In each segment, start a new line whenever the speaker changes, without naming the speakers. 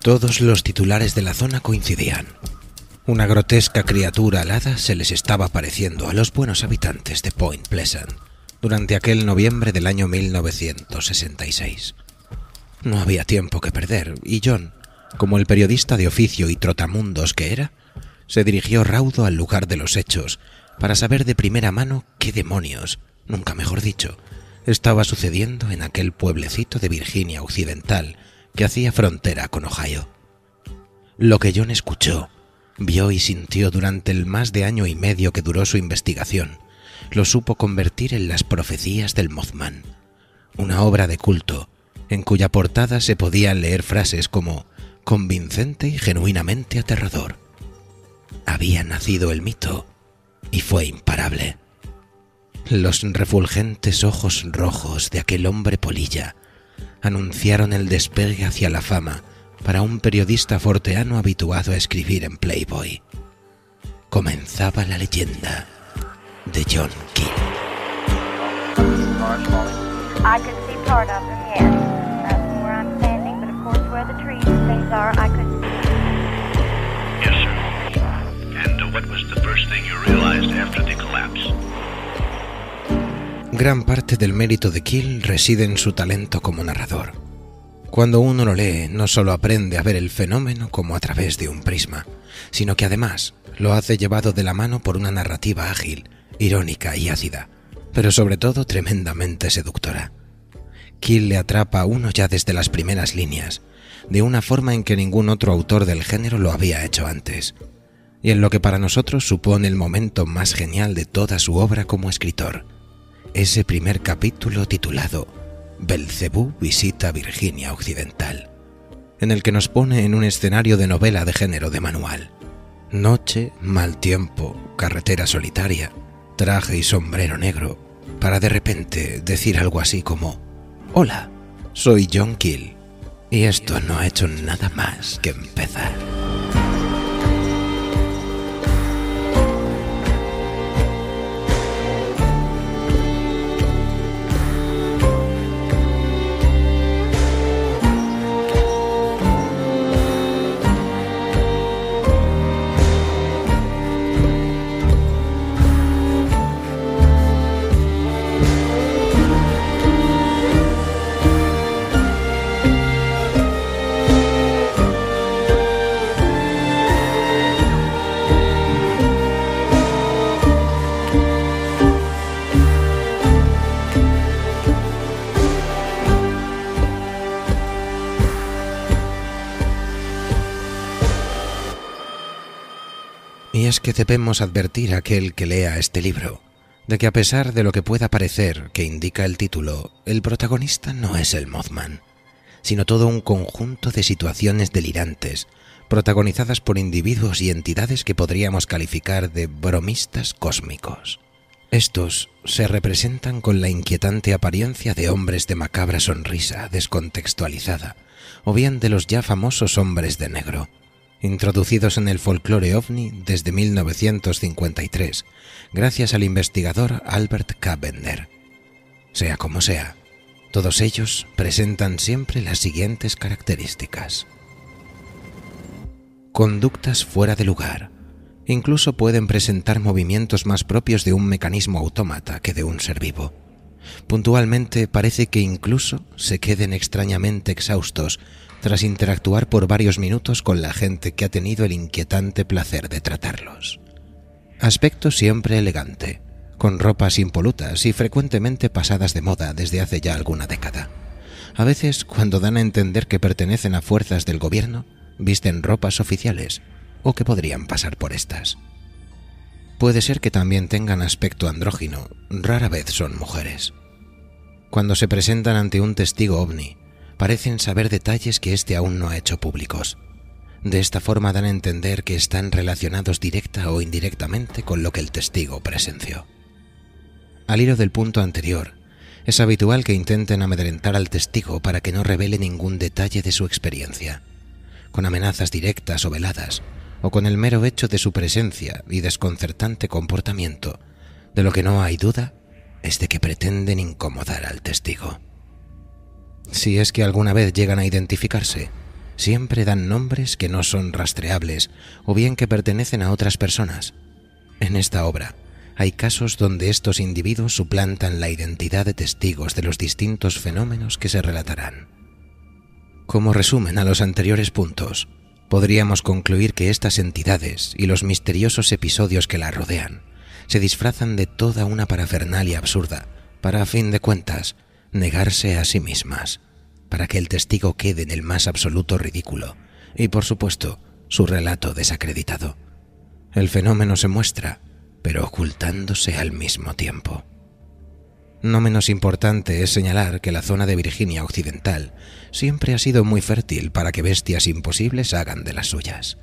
Todos los titulares de la zona coincidían. Una grotesca criatura alada se les estaba apareciendo a los buenos habitantes de Point Pleasant durante aquel noviembre del año 1966. No había tiempo que perder y John, como el periodista de oficio y trotamundos que era, se dirigió raudo al lugar de los hechos para saber de primera mano qué demonios, nunca mejor dicho, estaba sucediendo en aquel pueblecito de Virginia Occidental que hacía frontera con Ohio. Lo que John escuchó, vio y sintió durante el más de año y medio que duró su investigación, lo supo convertir en las profecías del Mothman, una obra de culto en cuya portada se podían leer frases como convincente y genuinamente aterrador. Había nacido el mito y fue imparable. Los refulgentes ojos rojos de aquel hombre polilla anunciaron el despegue hacia la fama para un periodista forteano habituado a escribir en Playboy. Comenzaba la leyenda de John Keel.
I could see part of them, yes. From where I'm standing, but of course where the trees and things are, I couldn't see.
Yes, sir. And what was the first thing you realized after the collapse?
Gran parte del mérito de Keel reside en su talento como narrador. Cuando uno lo lee, no solo aprende a ver el fenómeno como a través de un prisma, sino que además lo hace llevado de la mano por una narrativa ágil, irónica y ácida, pero sobre todo tremendamente seductora. Keel le atrapa a uno ya desde las primeras líneas, de una forma en que ningún otro autor del género lo había hecho antes, y en lo que para nosotros supone el momento más genial de toda su obra como escritor. Ese primer capítulo titulado Belcebú visita Virginia Occidental, en el que nos pone en un escenario de novela de género de manual. Noche, mal tiempo, carretera solitaria, traje y sombrero negro, para de repente decir algo así como: «Hola, soy John Keel, y esto no ha hecho nada más que empezar». Y es que debemos advertir a aquel que lea este libro de que, a pesar de lo que pueda parecer que indica el título, el protagonista no es el Mothman, sino todo un conjunto de situaciones delirantes protagonizadas por individuos y entidades que podríamos calificar de bromistas cósmicos. Estos se representan con la inquietante apariencia de hombres de macabra sonrisa descontextualizada, o bien de los ya famosos hombres de negro, introducidos en el folclore ovni desde 1953, gracias al investigador Albert K. Bender. Sea como sea, todos ellos presentan siempre las siguientes características. Conductas fuera de lugar. Incluso pueden presentar movimientos más propios de un mecanismo autómata que de un ser vivo. Puntualmente parece que incluso se queden extrañamente exhaustos tras interactuar por varios minutos con la gente que ha tenido el inquietante placer de tratarlos. Aspecto siempre elegante, con ropas impolutas y frecuentemente pasadas de moda desde hace ya alguna década. A veces, cuando dan a entender que pertenecen a fuerzas del gobierno, visten ropas oficiales o que podrían pasar por estas. Puede ser que también tengan aspecto andrógino, rara vez son mujeres. Cuando se presentan ante un testigo ovni, parecen saber detalles que éste aún no ha hecho públicos. De esta forma dan a entender que están relacionados directa o indirectamente con lo que el testigo presenció. Al hilo del punto anterior, es habitual que intenten amedrentar al testigo para que no revele ningún detalle de su experiencia, con amenazas directas o veladas, o con el mero hecho de su presencia y desconcertante comportamiento. De lo que no hay duda es de que pretenden incomodar al testigo. Si es que alguna vez llegan a identificarse, siempre dan nombres que no son rastreables o bien que pertenecen a otras personas. En esta obra hay casos donde estos individuos suplantan la identidad de testigos de los distintos fenómenos que se relatarán. Como resumen a los anteriores puntos, podríamos concluir que estas entidades y los misteriosos episodios que las rodean se disfrazan de toda una parafernalia absurda para, a fin de cuentas, negarse a sí mismas, para que el testigo quede en el más absoluto ridículo y, por supuesto, su relato desacreditado. El fenómeno se muestra, pero ocultándose al mismo tiempo. No menos importante es señalar que la zona de Virginia Occidental siempre ha sido muy fértil para que bestias imposibles hagan de las suyas.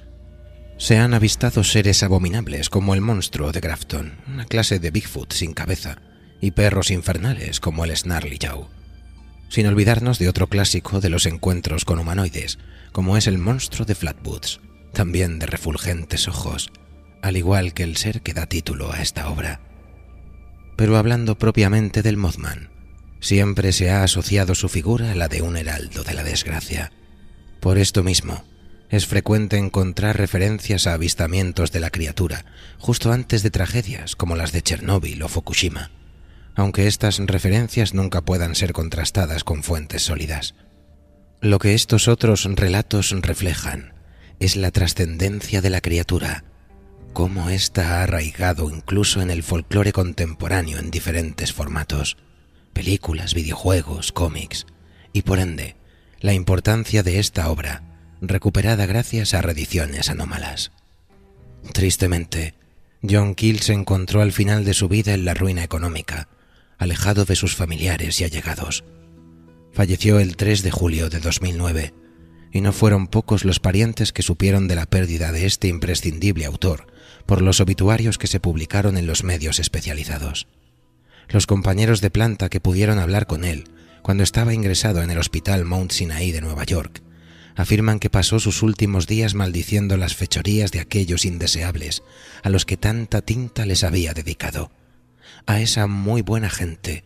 Se han avistado seres abominables como el monstruo de Grafton, una clase de Bigfoot sin cabeza, y perros infernales como el Snarly Joe. Sin olvidarnos de otro clásico de los encuentros con humanoides, como es el monstruo de Flatwoods, también de refulgentes ojos, al igual que el ser que da título a esta obra. Pero hablando propiamente del Mothman, siempre se ha asociado su figura a la de un heraldo de la desgracia. Por esto mismo, es frecuente encontrar referencias a avistamientos de la criatura justo antes de tragedias como las de Chernóbil o Fukushima, aunque estas referencias nunca puedan ser contrastadas con fuentes sólidas. Lo que estos otros relatos reflejan es la trascendencia de la criatura, cómo ésta ha arraigado incluso en el folclore contemporáneo en diferentes formatos, películas, videojuegos, cómics, y por ende, la importancia de esta obra, recuperada gracias a reediciones anómalas. Tristemente, John Keel se encontró al final de su vida en la ruina económica, alejado de sus familiares y allegados. Falleció el 3 de julio de 2009, y no fueron pocos los parientes que supieron de la pérdida de este imprescindible autor por los obituarios que se publicaron en los medios especializados. Los compañeros de planta que pudieron hablar con él cuando estaba ingresado en el Hospital Mount Sinai de Nueva York afirman que pasó sus últimos días maldiciendo las fechorías de aquellos indeseables a los que tanta tinta les había dedicado, a esa muy buena gente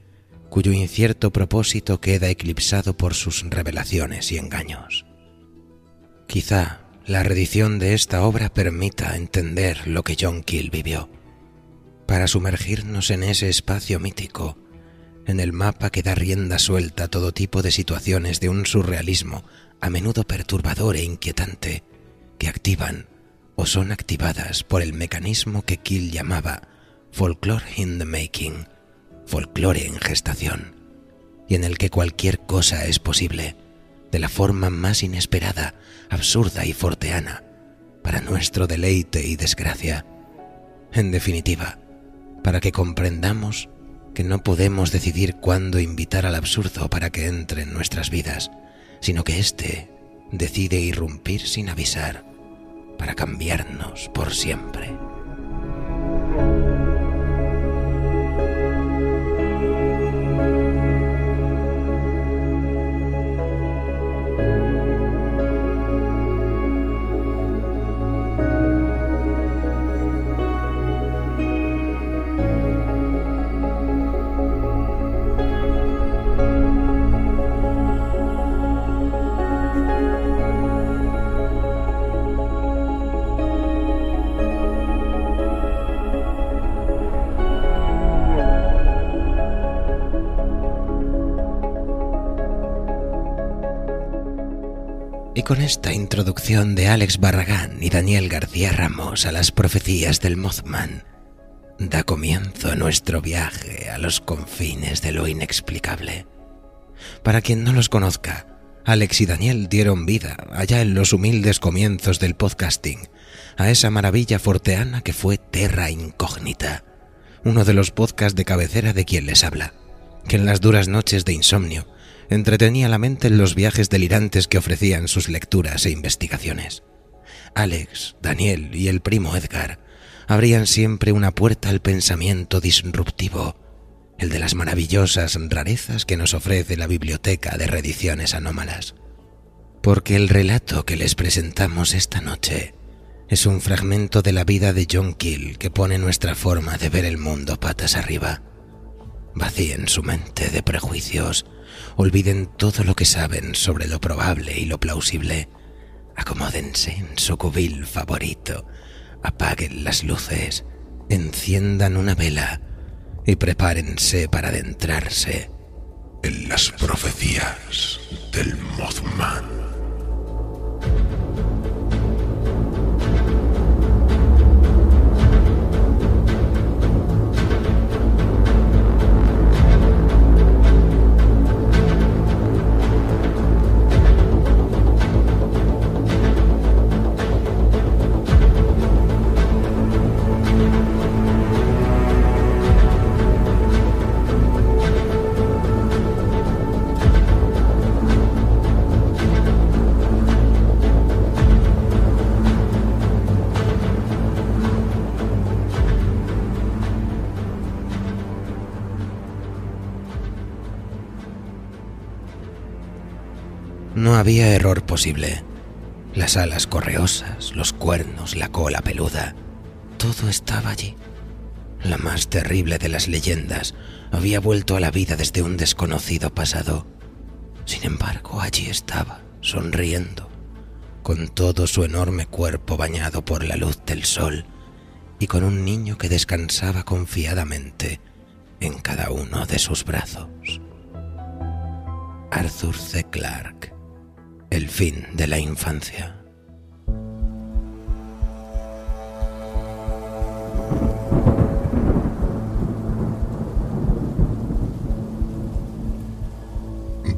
cuyo incierto propósito queda eclipsado por sus revelaciones y engaños. Quizá la reedición de esta obra permita entender lo que John Keel vivió, para sumergirnos en ese espacio mítico, en el mapa que da rienda suelta a todo tipo de situaciones de un surrealismo a menudo perturbador e inquietante, que activan o son activadas por el mecanismo que Keel llamaba folklore in the making, folclore en gestación, y en el que cualquier cosa es posible, de la forma más inesperada, absurda y forteana, para nuestro deleite y desgracia. En definitiva, para que comprendamos que no podemos decidir cuándo invitar al absurdo para que entre en nuestras vidas, sino que éste decide irrumpir sin avisar, para cambiarnos por siempre. Y con esta introducción de Alex Barragán y Daniel García Ramos a las profecías del Mothman, da comienzo nuestro viaje a los confines de lo inexplicable. Para quien no los conozca, Alex y Daniel dieron vida, allá en los humildes comienzos del podcasting, a esa maravilla forteana que fue Terra Incógnita, uno de los podcasts de cabecera de quien les habla, que en las duras noches de insomnio entretenía la mente en los viajes delirantes que ofrecían sus lecturas e investigaciones. Alex, Daniel y el primo Edgar abrían siempre una puerta al pensamiento disruptivo, el de las maravillosas rarezas que nos ofrece la biblioteca de reediciones anómalas. Porque el relato que les presentamos esta noche es un fragmento de la vida de John Keel que pone nuestra forma de ver el mundo patas arriba. Vacíen su mente de prejuicios, olviden todo lo que saben sobre lo probable y lo plausible, Acomódense en su cubil favorito, apaguen las luces, enciendan una vela y prepárense para adentrarse
en las profecías del Mothman.
No había error posible. Las alas correosas, los cuernos, la cola peluda, todo estaba allí. La más terrible de las leyendas había vuelto a la vida desde un desconocido pasado. Sin embargo, allí estaba, sonriendo, con todo su enorme cuerpo bañado por la luz del sol y con un niño que descansaba confiadamente en cada uno de sus brazos. Arthur C. Clarke. El fin de la infancia.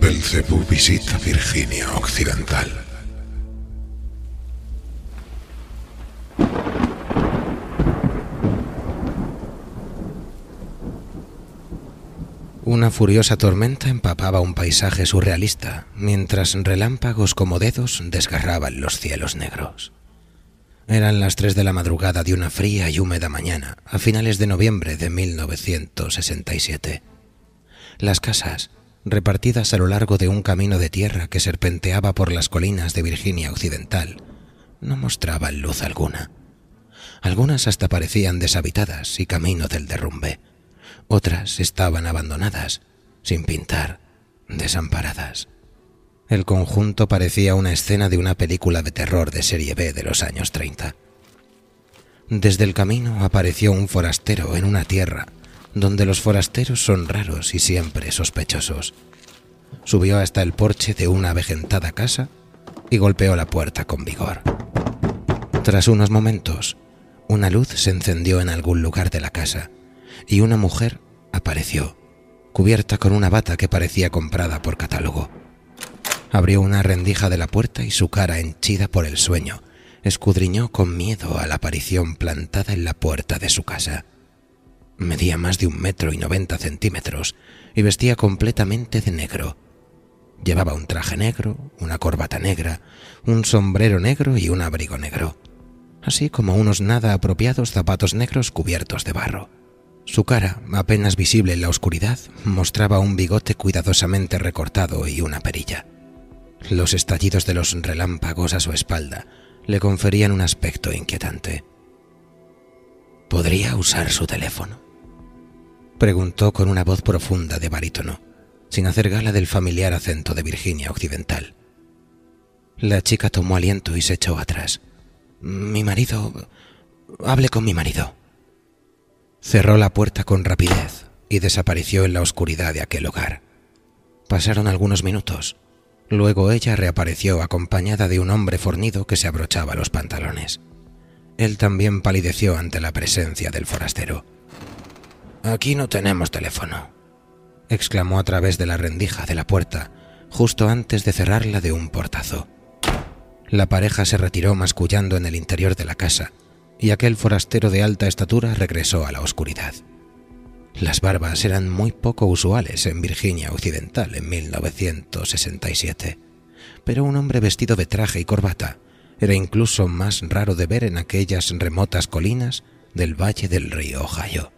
Belcebú visita Virginia Occidental.
Una furiosa tormenta empapaba un paisaje surrealista, mientras relámpagos como dedos desgarraban los cielos negros. Eran las 3 de la madrugada de una fría y húmeda mañana, a finales de noviembre de 1967. Las casas, repartidas a lo largo de un camino de tierra que serpenteaba por las colinas de Virginia Occidental, no mostraban luz alguna. Algunas hasta parecían deshabitadas y camino del derrumbe. Otras estaban abandonadas, sin pintar, desamparadas. El conjunto parecía una escena de una película de terror de serie B de los años 30. Desde el camino apareció un forastero en una tierra donde los forasteros son raros y siempre sospechosos. Subió hasta el porche de una avejentada casa y golpeó la puerta con vigor. Tras unos momentos, una luz se encendió en algún lugar de la casa y una mujer apareció, cubierta con una bata que parecía comprada por catálogo. Abrió una rendija de la puerta y su cara henchida por el sueño escudriñó con miedo a la aparición plantada en la puerta de su casa. Medía más de 1,90 m y vestía completamente de negro. Llevaba un traje negro, una corbata negra, un sombrero negro y un abrigo negro, así como unos nada apropiados zapatos negros cubiertos de barro. Su cara, apenas visible en la oscuridad, mostraba un bigote cuidadosamente recortado y una perilla. Los estallidos de los relámpagos a su espalda le conferían un aspecto inquietante. ¿Podría usar su teléfono?, preguntó con una voz profunda de barítono, sin hacer gala del familiar acento de Virginia Occidental. La chica tomó aliento y se echó atrás. «Mi marido... Hable con mi marido». Cerró la puerta con rapidez y desapareció en la oscuridad de aquel hogar. Pasaron algunos minutos. Luego ella reapareció acompañada de un hombre fornido que se abrochaba los pantalones. Él también palideció ante la presencia del forastero. «Aquí no tenemos teléfono», exclamó a través de la rendija de la puerta, justo antes de cerrarla de un portazo. La pareja se retiró mascullando en el interior de la casa, y aquel forastero de alta estatura regresó a la oscuridad. Las barbas eran muy poco usuales en Virginia Occidental en 1967, pero un hombre vestido de traje y corbata era incluso más raro de ver en aquellas remotas colinas del valle del río Ohio.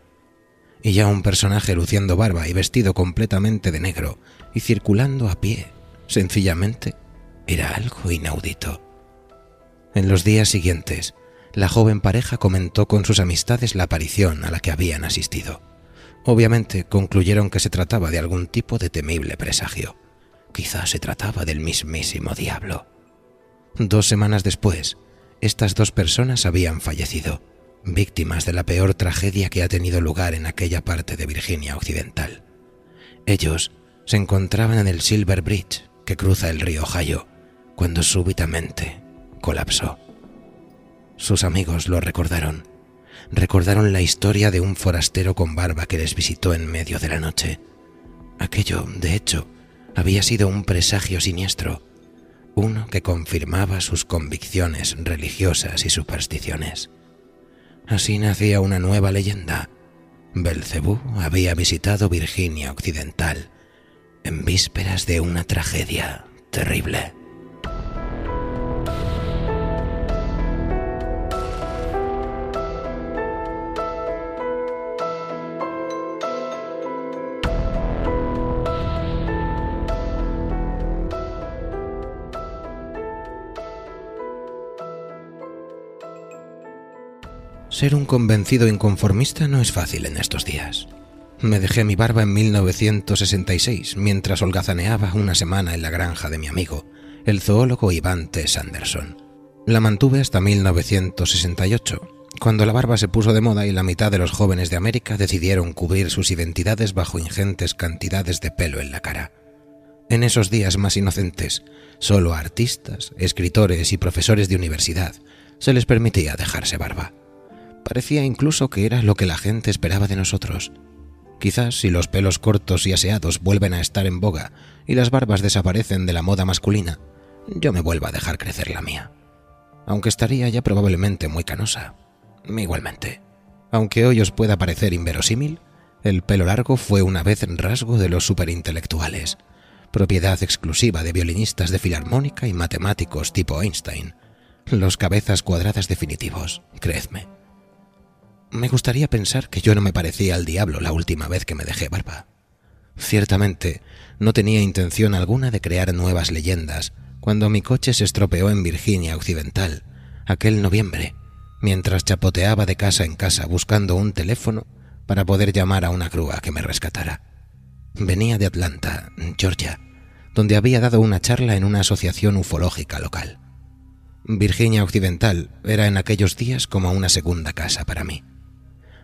Y ya un personaje luciendo barba y vestido completamente de negro y circulando a pie, sencillamente, era algo inaudito. En los días siguientes, la joven pareja comentó con sus amistades la aparición a la que habían asistido. Obviamente concluyeron que se trataba de algún tipo de temible presagio. Quizás se trataba del mismísimo diablo. 2 semanas después, estas 2 personas habían fallecido, víctimas de la peor tragedia que ha tenido lugar en aquella parte de Virginia Occidental. Ellos se encontraban en el Silver Bridge, que cruza el río Ohio, cuando súbitamente colapsó. Sus amigos lo recordaron. Recordaron la historia de un forastero con barba que les visitó en medio de la noche. Aquello, de hecho, había sido un presagio siniestro, uno que confirmaba sus convicciones religiosas y supersticiones. Así nacía una nueva leyenda. Belcebú había visitado Virginia Occidental en vísperas de una tragedia terrible. Ser un convencido inconformista no es fácil en estos días. Me dejé mi barba en 1966 mientras holgazaneaba una semana en la granja de mi amigo, el zoólogo Ivan T. Sanderson. La mantuve hasta 1968, cuando la barba se puso de moda y la mitad de los jóvenes de América decidieron cubrir sus identidades bajo ingentes cantidades de pelo en la cara. En esos días más inocentes, solo a artistas, escritores y profesores de universidad se les permitía dejarse barba. Parecía incluso que era lo que la gente esperaba de nosotros. Quizás si los pelos cortos y aseados vuelven a estar en boga y las barbas desaparecen de la moda masculina, yo me vuelva a dejar crecer la mía. Aunque estaría ya probablemente muy canosa. Igualmente, aunque hoy os pueda parecer inverosímil, el pelo largo fue una vez rasgo de los superintelectuales, propiedad exclusiva de violinistas de filarmónica y matemáticos tipo Einstein, los cabezas cuadradas definitivos, creedme. Me gustaría pensar que yo no me parecía al diablo la última vez que me dejé barba. Ciertamente, no tenía intención alguna de crear nuevas leyendas cuando mi coche se estropeó en Virginia Occidental, aquel noviembre, mientras chapoteaba de casa en casa buscando un teléfono para poder llamar a una grúa que me rescatara. Venía de Atlanta, Georgia, donde había dado una charla en una asociación ufológica local. Virginia Occidental era en aquellos días como una segunda casa para mí.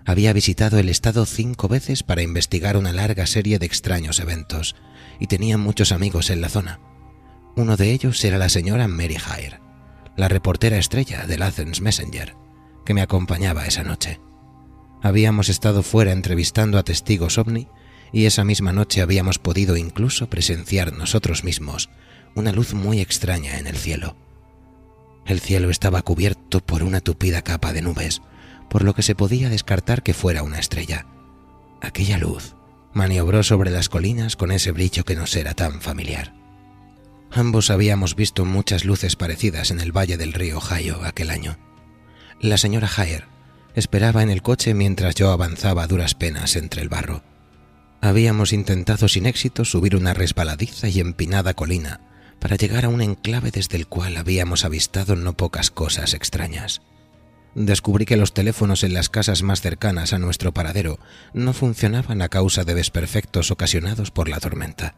Había visitado el estado 5 veces para investigar una larga serie de extraños eventos y tenía muchos amigos en la zona. Uno de ellos era la señora Mary Hire, la reportera estrella del Athens Messenger, que me acompañaba esa noche. Habíamos estado fuera entrevistando a testigos ovni y esa misma noche habíamos podido incluso presenciar nosotros mismos una luz muy extraña en el cielo. El cielo estaba cubierto por una tupida capa de nubes, por lo que se podía descartar que fuera una estrella. Aquella luz maniobró sobre las colinas con ese brillo que nos era tan familiar. Ambos habíamos visto muchas luces parecidas en el valle del río Ohio aquel año. La señora Hire esperaba en el coche mientras yo avanzaba a duras penas entre el barro. Habíamos intentado sin éxito subir una resbaladiza y empinada colina para llegar a un enclave desde el cual habíamos avistado no pocas cosas extrañas. Descubrí que los teléfonos en las casas más cercanas a nuestro paradero no funcionaban a causa de desperfectos ocasionados por la tormenta.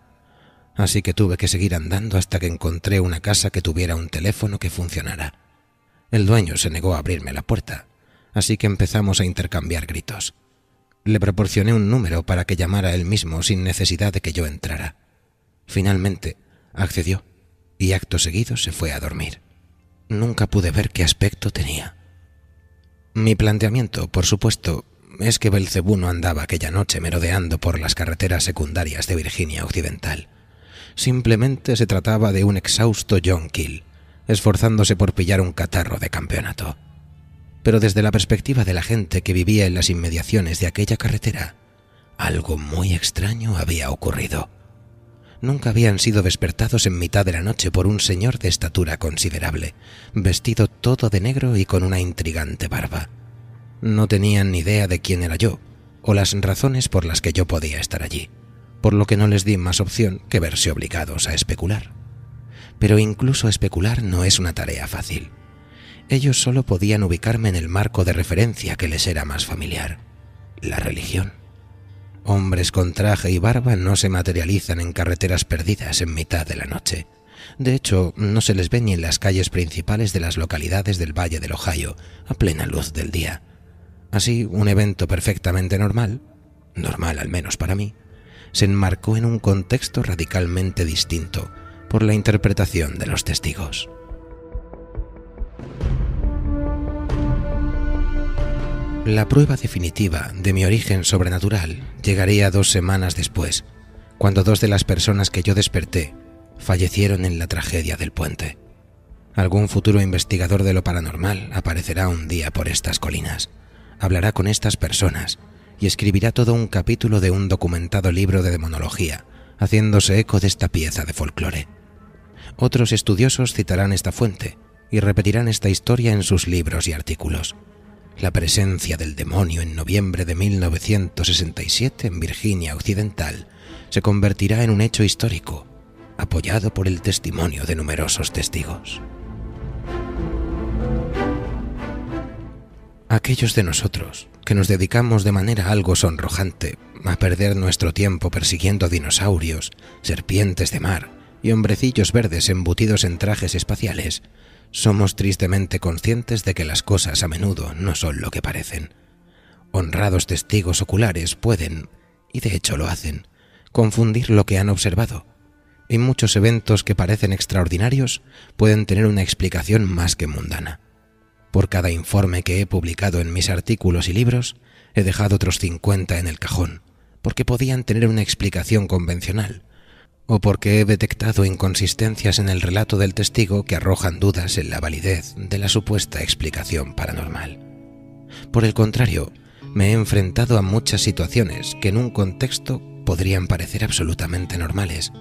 Así que tuve que seguir andando hasta que encontré una casa que tuviera un teléfono que funcionara. El dueño se negó a abrirme la puerta, así que empezamos a intercambiar gritos. Le proporcioné un número para que llamara él mismo sin necesidad de que yo entrara. Finalmente, accedió y acto seguido se fue a dormir. Nunca pude ver qué aspecto tenía. Mi planteamiento, por supuesto, es que Belcebú no andaba aquella noche merodeando por las carreteras secundarias de Virginia Occidental. Simplemente se trataba de un exhausto John Keel, esforzándose por pillar un catarro de campeonato. Pero desde la perspectiva de la gente que vivía en las inmediaciones de aquella carretera, algo muy extraño había ocurrido. Nunca habían sido despertados en mitad de la noche por un señor de estatura considerable, vestido todo de negro y con una intrigante barba. No tenían ni idea de quién era yo, o las razones por las que yo podía estar allí, por lo que no les di más opción que verse obligados a especular. Pero incluso especular no es una tarea fácil. Ellos solo podían ubicarme en el marco de referencia que les era más familiar: la religión. Hombres con traje y barba no se materializan en carreteras perdidas en mitad de la noche, De hecho, no se les ve ni en las calles principales de las localidades del Valle del Ohio, a plena luz del día. Así, un evento perfectamente normal al menos para mí, se enmarcó en un contexto radicalmente distinto por la interpretación de los testigos. La prueba definitiva de mi origen sobrenatural llegaría 2 semanas después, cuando 2 de las personas que yo desperté fallecieron en la tragedia del puente. Algún futuro investigador de lo paranormal aparecerá un día por estas colinas, hablará con estas personas y escribirá todo un capítulo de un documentado libro de demonología, haciéndose eco de esta pieza de folclore. Otros estudiosos citarán esta fuente y repetirán esta historia en sus libros y artículos. La presencia del demonio en noviembre de 1967 en Virginia Occidental se convertirá en un hecho histórico, apoyado por el testimonio de numerosos testigos. Aquellos de nosotros que nos dedicamos de manera algo sonrojante a perder nuestro tiempo persiguiendo dinosaurios, serpientes de mar y hombrecillos verdes embutidos en trajes espaciales, somos tristemente conscientes de que las cosas a menudo no son lo que parecen. Honrados testigos oculares pueden, y de hecho lo hacen, confundir lo que han observado, y muchos eventos que parecen extraordinarios pueden tener una explicación más que mundana. Por cada informe que he publicado en mis artículos y libros, he dejado otros 50 en el cajón, porque podían tener una explicación convencional, o porque he detectado inconsistencias en el relato del testigo que arrojan dudas en la validez de la supuesta explicación paranormal. Por el contrario, me he enfrentado a muchas situaciones que en un contexto podrían parecer absolutamente normales,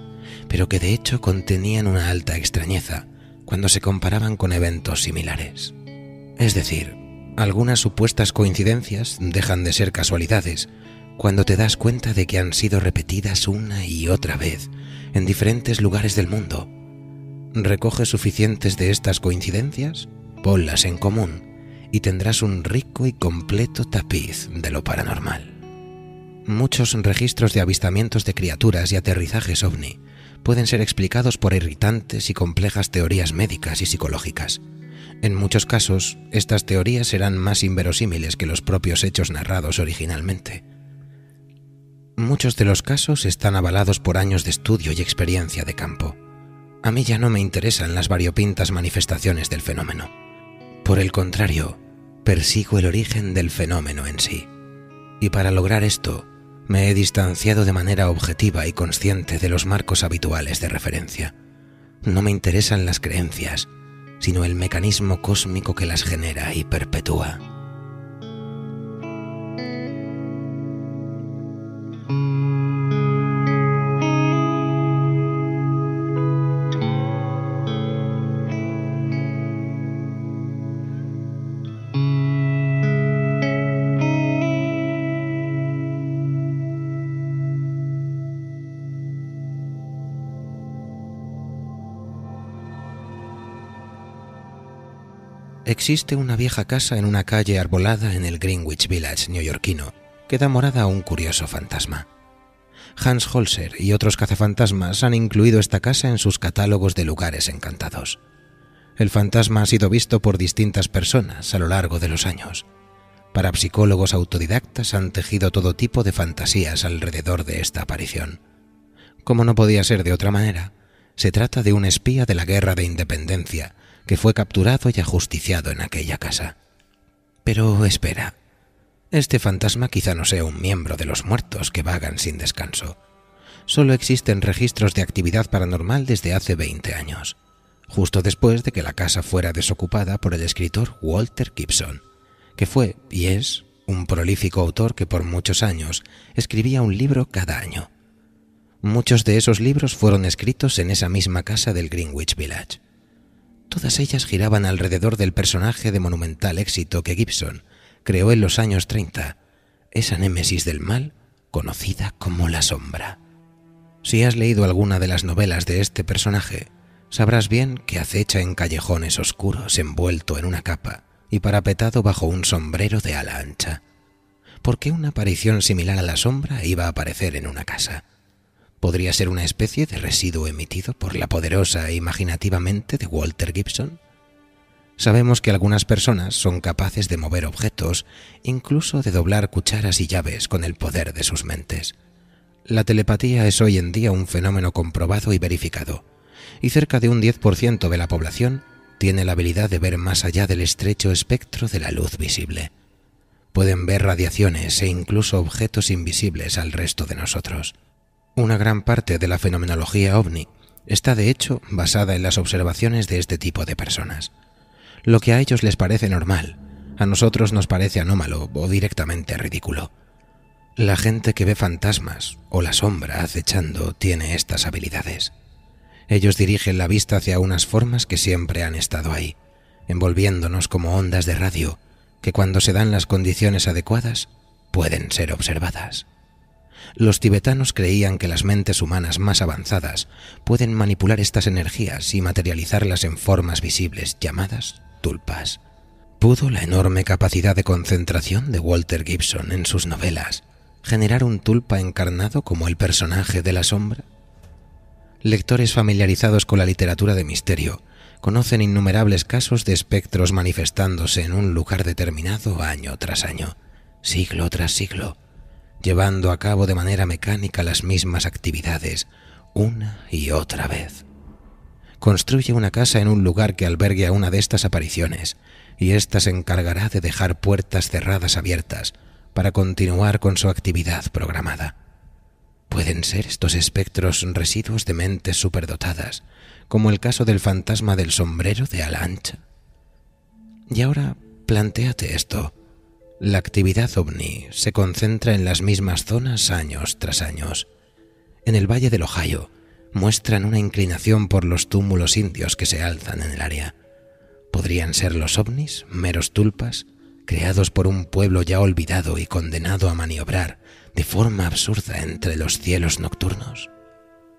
pero que de hecho contenían una alta extrañeza cuando se comparaban con eventos similares. Es decir, algunas supuestas coincidencias dejan de ser casualidades cuando te das cuenta de que han sido repetidas una y otra vez en diferentes lugares del mundo. Recoge suficientes de estas coincidencias, ponlas en común y tendrás un rico y completo tapiz de lo paranormal. Muchos registros de avistamientos de criaturas y aterrizajes ovni pueden ser explicados por irritantes y complejas teorías médicas y psicológicas. En muchos casos, estas teorías serán más inverosímiles que los propios hechos narrados originalmente. Muchos de los casos están avalados por años de estudio y experiencia de campo. A mí ya no me interesan las variopintas manifestaciones del fenómeno. Por el contrario, persigo el origen del fenómeno en sí. Y para lograr esto, me he distanciado de manera objetiva y consciente de los marcos habituales de referencia. No me interesan las creencias, sino el mecanismo cósmico que las genera y perpetúa. Existe una vieja casa en una calle arbolada en el Greenwich Village neoyorquino que da morada a un curioso fantasma. Hans Holzer y otros cazafantasmas han incluido esta casa en sus catálogos de lugares encantados. El fantasma ha sido visto por distintas personas a lo largo de los años. Parapsicólogos autodidactas han tejido todo tipo de fantasías alrededor de esta aparición. Como no podía ser de otra manera, se trata de un espía de la Guerra de Independencia que fue capturado y ajusticiado en aquella casa. Pero espera, este fantasma quizá no sea un miembro de los muertos que vagan sin descanso. Solo existen registros de actividad paranormal desde hace 20 años, justo después de que la casa fuera desocupada por el escritor Walter Gibson, que fue y es un prolífico autor que por muchos años escribía un libro cada año. Muchos de esos libros fueron escritos en esa misma casa del Greenwich Village. Todas ellas giraban alrededor del personaje de monumental éxito que Gibson creó en los años 30, esa némesis del mal conocida como la sombra. Si has leído alguna de las novelas de este personaje, sabrás bien que acecha en callejones oscuros envuelto en una capa y parapetado bajo un sombrero de ala ancha. ¿Por qué una aparición similar a la sombra iba a aparecer en una casa? ¿Podría ser una especie de residuo emitido por la poderosa e imaginativa mente de Walter Gibson? Sabemos que algunas personas son capaces de mover objetos, incluso de doblar cucharas y llaves con el poder de sus mentes. La telepatía es hoy en día un fenómeno comprobado y verificado, y cerca de un 10% de la población tiene la habilidad de ver más allá del estrecho espectro de la luz visible. Pueden ver radiaciones e incluso objetos invisibles al resto de nosotros. Una gran parte de la fenomenología ovni está de hecho basada en las observaciones de este tipo de personas. Lo que a ellos les parece normal, a nosotros nos parece anómalo o directamente ridículo. La gente que ve fantasmas o la sombra acechando tiene estas habilidades. Ellos dirigen la vista hacia unas formas que siempre han estado ahí, envolviéndonos como ondas de radio que cuando se dan las condiciones adecuadas pueden ser observadas. Los tibetanos creían que las mentes humanas más avanzadas pueden manipular estas energías y materializarlas en formas visibles llamadas tulpas. ¿Pudo la enorme capacidad de concentración de Walter Gibson en sus novelas generar un tulpa encarnado como el personaje de la sombra? Lectores familiarizados con la literatura de misterio conocen innumerables casos de espectros manifestándose en un lugar determinado año tras año, siglo tras siglo, llevando a cabo de manera mecánica las mismas actividades una y otra vez. Construye una casa en un lugar que albergue a una de estas apariciones y ésta se encargará de dejar puertas cerradas abiertas para continuar con su actividad programada. ¿Pueden ser estos espectros residuos de mentes superdotadas, como el caso del fantasma del sombrero de ala ancha? Y ahora plantéate esto. La actividad ovni se concentra en las mismas zonas años tras años. En el Valle del Ohio muestran una inclinación por los túmulos indios que se alzan en el área. ¿Podrían ser los ovnis meros tulpas, creados por un pueblo ya olvidado y condenado a maniobrar de forma absurda entre los cielos nocturnos?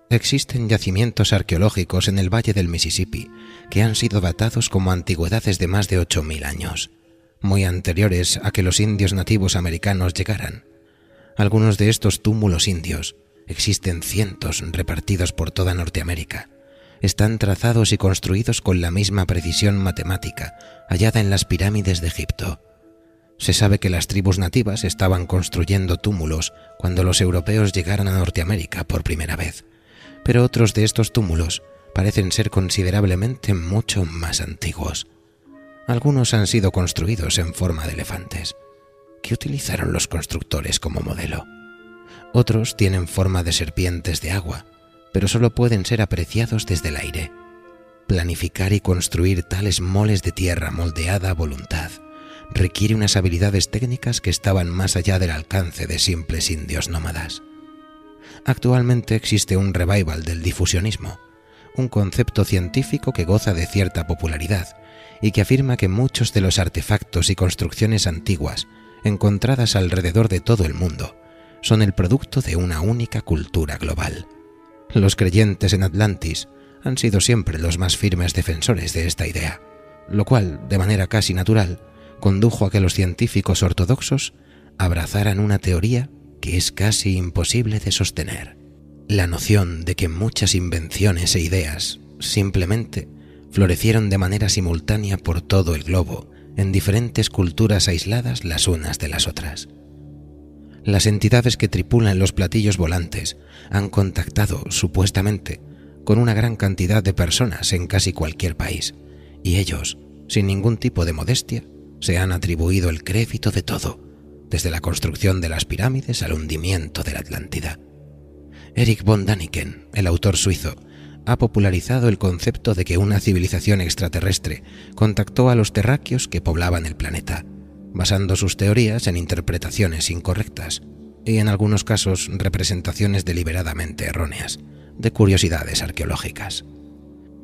Existen yacimientos arqueológicos en el Valle del Mississippi que han sido datados como antigüedades de más de 8000 años. Muy anteriores a que los indios nativos americanos llegaran. Algunos de estos túmulos indios, existen cientos repartidos por toda Norteamérica, están trazados y construidos con la misma precisión matemática hallada en las pirámides de Egipto. Se sabe que las tribus nativas estaban construyendo túmulos cuando los europeos llegaron a Norteamérica por primera vez, pero otros de estos túmulos parecen ser considerablemente mucho más antiguos. Algunos han sido construidos en forma de elefantes, que utilizaron los constructores como modelo. Otros tienen forma de serpientes de agua, pero solo pueden ser apreciados desde el aire. Planificar y construir tales moles de tierra moldeada a voluntad requiere unas habilidades técnicas que estaban más allá del alcance de simples indios nómadas. Actualmente existe un revival del difusionismo, un concepto científico que goza de cierta popularidad y que afirma que muchos de los artefactos y construcciones antiguas encontradas alrededor de todo el mundo son el producto de una única cultura global. Los creyentes en Atlantis han sido siempre los más firmes defensores de esta idea, lo cual, de manera casi natural, condujo a que los científicos ortodoxos abrazaran una teoría que es casi imposible de sostener: la noción de que muchas invenciones e ideas simplemente florecieron de manera simultánea por todo el globo, en diferentes culturas aisladas las unas de las otras. Las entidades que tripulan los platillos volantes han contactado, supuestamente, con una gran cantidad de personas en casi cualquier país, y ellos, sin ningún tipo de modestia, se han atribuido el crédito de todo, desde la construcción de las pirámides al hundimiento de la Atlántida. Erich von Däniken, el autor suizo, ha popularizado el concepto de que una civilización extraterrestre contactó a los terráqueos que poblaban el planeta, basando sus teorías en interpretaciones incorrectas y, en algunos casos, representaciones deliberadamente erróneas de curiosidades arqueológicas.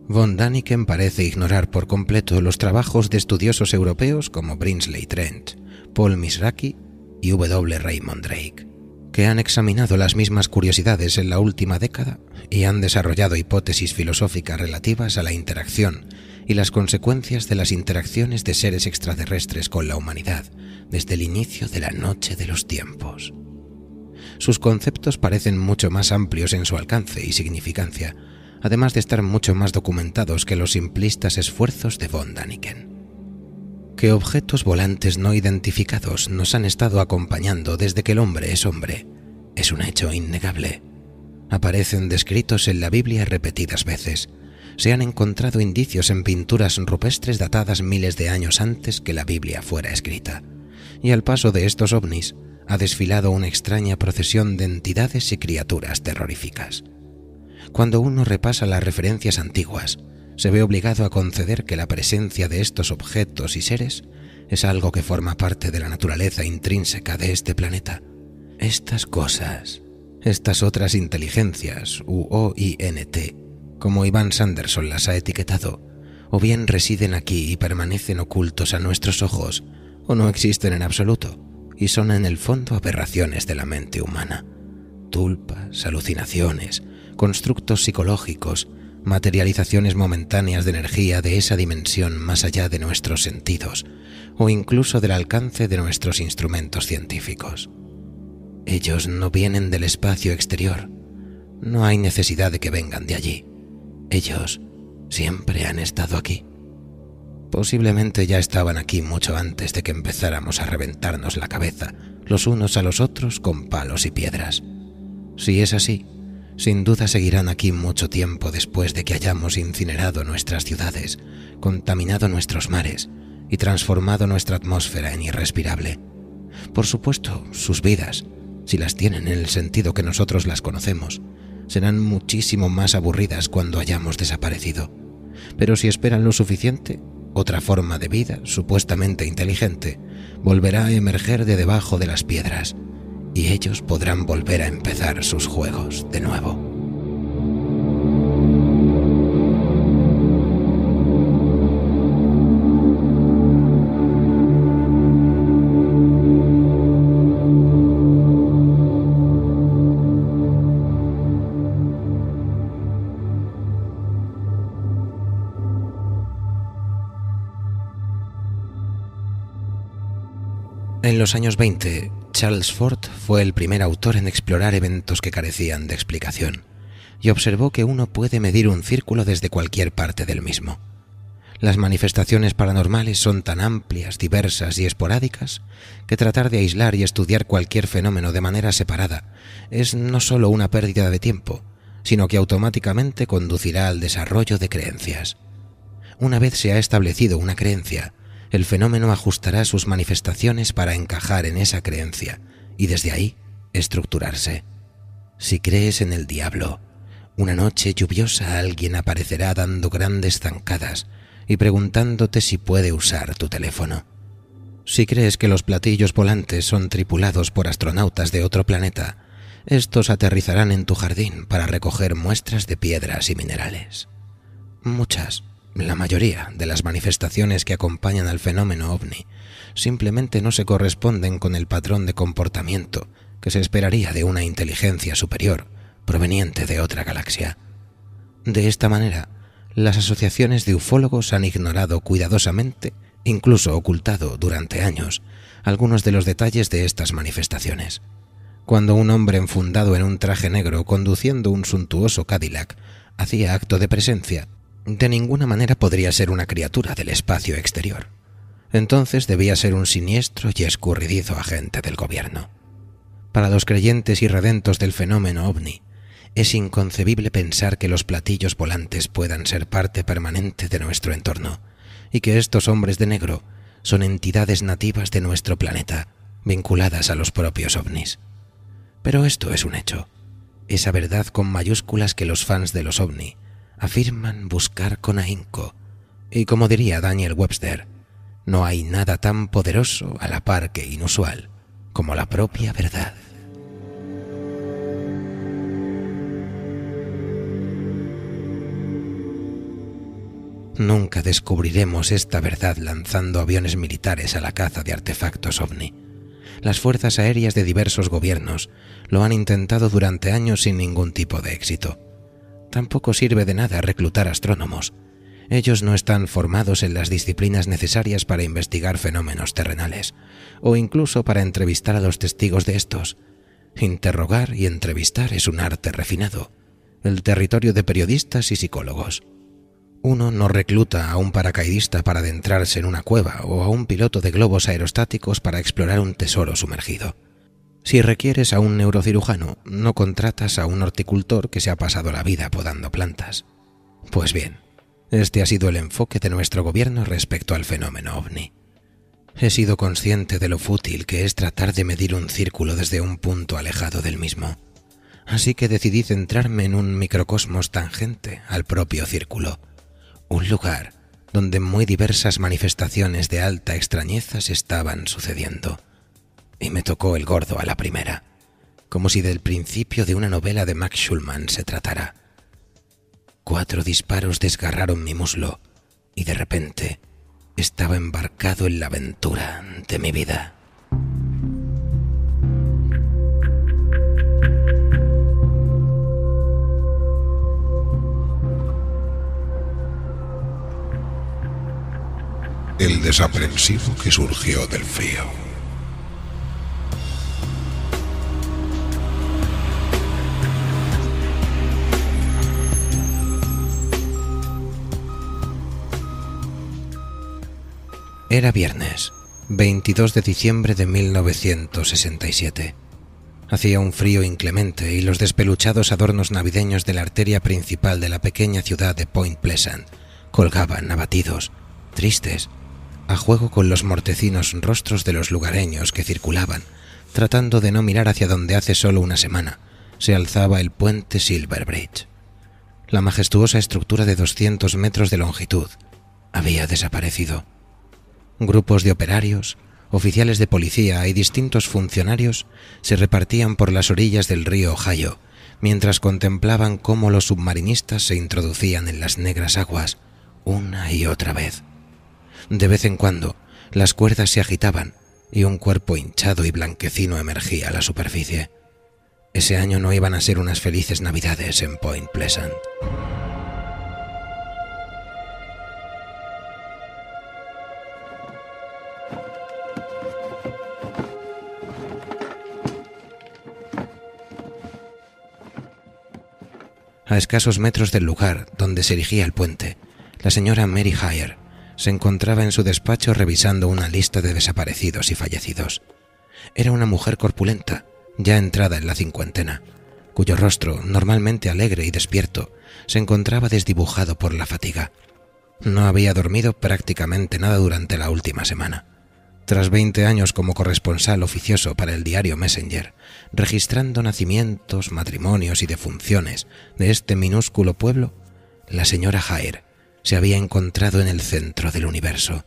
Von Däniken parece ignorar por completo los trabajos de estudiosos europeos como Brinsley Trent, Paul Misraki y W. Raymond Drake, que han examinado las mismas curiosidades en la última década y han desarrollado hipótesis filosóficas relativas a la interacción y las consecuencias de las interacciones de seres extraterrestres con la humanidad desde el inicio de la noche de los tiempos. Sus conceptos parecen mucho más amplios en su alcance y significancia, además de estar mucho más documentados que los simplistas esfuerzos de von Däniken. Que objetos volantes no identificados nos han estado acompañando desde que el hombre es hombre es un hecho innegable. Aparecen descritos en la Biblia repetidas veces. Se han encontrado indicios en pinturas rupestres datadas miles de años antes que la Biblia fuera escrita. Y al paso de estos ovnis ha desfilado una extraña procesión de entidades y criaturas terroríficas. Cuando uno repasa las referencias antiguas, se ve obligado a conceder que la presencia de estos objetos y seres es algo que forma parte de la naturaleza intrínseca de este planeta. Estas cosas, estas otras inteligencias, u OINT, como Ivan Sanderson las ha etiquetado, o bien residen aquí y permanecen ocultos a nuestros ojos, o no existen en absoluto, y son en el fondo aberraciones de la mente humana. Tulpas, alucinaciones, constructos psicológicos, materializaciones momentáneas de energía de esa dimensión más allá de nuestros sentidos, o incluso del alcance de nuestros instrumentos científicos. Ellos no vienen del espacio exterior. No hay necesidad de que vengan de allí. Ellos siempre han estado aquí. Posiblemente ya estaban aquí mucho antes de que empezáramos a reventarnos la cabeza los unos a los otros con palos y piedras. Si es así, sin duda seguirán aquí mucho tiempo después de que hayamos incinerado nuestras ciudades, contaminado nuestros mares y transformado nuestra atmósfera en irrespirable. Por supuesto, sus vidas, si las tienen en el sentido que nosotros las conocemos, serán muchísimo más aburridas cuando hayamos desaparecido. Pero si esperan lo suficiente, otra forma de vida, supuestamente inteligente, volverá a emerger de debajo de las piedras, y ellos podrán volver a empezar sus juegos de nuevo. En los años 20, Charles Ford fue el primer autor en explorar eventos que carecían de explicación, y observó que uno puede medir un círculo desde cualquier parte del mismo. Las manifestaciones paranormales son tan amplias, diversas y esporádicas que tratar de aislar y estudiar cualquier fenómeno de manera separada es no solo una pérdida de tiempo, sino que automáticamente conducirá al desarrollo de creencias. Una vez se ha establecido una creencia, el fenómeno ajustará sus manifestaciones para encajar en esa creencia y desde ahí estructurarse. Si crees en el diablo, una noche lluviosa alguien aparecerá dando grandes zancadas y preguntándote si puede usar tu teléfono. Si crees que los platillos volantes son tripulados por astronautas de otro planeta, estos aterrizarán en tu jardín para recoger muestras de piedras y minerales. La mayoría de las manifestaciones que acompañan al fenómeno ovni simplemente no se corresponden con el patrón de comportamiento que se esperaría de una inteligencia superior proveniente de otra galaxia. De esta manera, las asociaciones de ufólogos han ignorado cuidadosamente, incluso ocultado durante años, algunos de los detalles de estas manifestaciones. Cuando un hombre enfundado en un traje negro conduciendo un suntuoso Cadillac hacía acto de presencia, de ninguna manera podría ser una criatura del espacio exterior. Entonces debía ser un siniestro y escurridizo agente del gobierno. Para los creyentes irredentos del fenómeno ovni, es inconcebible pensar que los platillos volantes puedan ser parte permanente de nuestro entorno y que estos hombres de negro son entidades nativas de nuestro planeta, vinculadas a los propios ovnis. Pero esto es un hecho, esa verdad con mayúsculas que los fans de los ovni afirman buscar con ahínco, y como diría Daniel Webster, no hay nada tan poderoso a la par que inusual como la propia verdad. Nunca descubriremos esta verdad lanzando aviones militares a la caza de artefactos ovni. Las fuerzas aéreas de diversos gobiernos lo han intentado durante años sin ningún tipo de éxito. Tampoco sirve de nada reclutar astrónomos. Ellos no están formados en las disciplinas necesarias para investigar fenómenos terrenales, o incluso para entrevistar a los testigos de estos. Interrogar y entrevistar es un arte refinado, el territorio de periodistas y psicólogos. Uno no recluta a un paracaidista para adentrarse en una cueva o a un piloto de globos aerostáticos para explorar un tesoro sumergido. Si requieres a un neurocirujano, no contratas a un horticultor que se ha pasado la vida podando plantas. Pues bien, este ha sido el enfoque de nuestro gobierno respecto al fenómeno ovni. He sido consciente de lo fútil que es tratar de medir un círculo desde un punto alejado del mismo. Así que decidí centrarme en un microcosmos tangente al propio círculo. Un lugar donde muy diversas manifestaciones de alta extrañeza se estaban sucediendo. Y me tocó el gordo a la primera, como si del principio de una novela de Max Schulman se tratara. 4 disparos desgarraron mi muslo y de repente estaba embarcado en la aventura de mi vida.
El desaprensivo que surgió del frío.
Era viernes, 22 de diciembre de 1967. Hacía un frío inclemente y los despeluchados adornos navideños de la arteria principal de la pequeña ciudad de Point Pleasant colgaban abatidos, tristes, a juego con los mortecinos rostros de los lugareños que circulaban, tratando de no mirar hacia donde hace solo una semana se alzaba el puente Silver Bridge. La majestuosa estructura de 200 metros de longitud había desaparecido. Grupos de operarios, oficiales de policía y distintos funcionarios se repartían por las orillas del río Ohio, mientras contemplaban cómo los submarinistas se introducían en las negras aguas una y otra vez. De vez en cuando, las cuerdas se agitaban y un cuerpo hinchado y blanquecino emergía a la superficie. Ese año no iban a ser unas felices navidades en Point Pleasant. A escasos metros del lugar donde se erigía el puente, la señora Mary Hire se encontraba en su despacho revisando una lista de desaparecidos y fallecidos. Era una mujer corpulenta, ya entrada en la cincuentena, cuyo rostro, normalmente alegre y despierto, se encontraba desdibujado por la fatiga. No había dormido prácticamente nada durante la última semana. Tras 20 años como corresponsal oficioso para el diario Messenger, registrando nacimientos, matrimonios y defunciones de este minúsculo pueblo, la señora Hire se había encontrado en el centro del universo.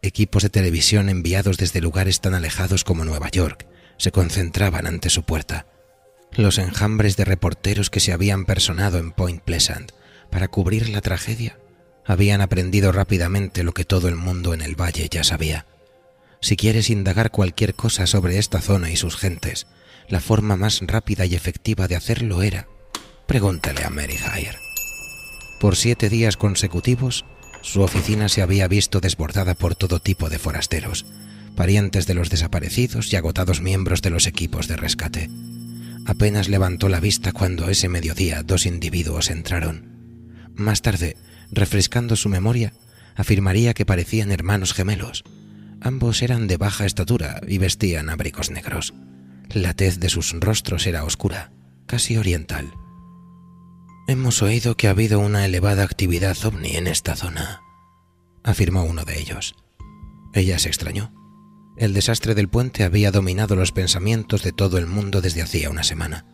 Equipos de televisión enviados desde lugares tan alejados como Nueva York se concentraban ante su puerta. Los enjambres de reporteros que se habían personado en Point Pleasant para cubrir la tragedia habían aprendido rápidamente lo que todo el mundo en el valle ya sabía. Si quieres indagar cualquier cosa sobre esta zona y sus gentes, la forma más rápida y efectiva de hacerlo era: pregúntale a Mary Hire. Por 7 días consecutivos, su oficina se había visto desbordada por todo tipo de forasteros, parientes de los desaparecidos y agotados miembros de los equipos de rescate. Apenas levantó la vista cuando ese mediodía 2 individuos entraron. Más tarde, refrescando su memoria, afirmaría que parecían hermanos gemelos. Ambos eran de baja estatura y vestían abrigos negros. La tez de sus rostros era oscura, casi oriental. «Hemos oído que ha habido una elevada actividad ovni en esta zona», afirmó uno de ellos. Ella se extrañó. El desastre del puente había dominado los pensamientos de todo el mundo desde hacía una semana.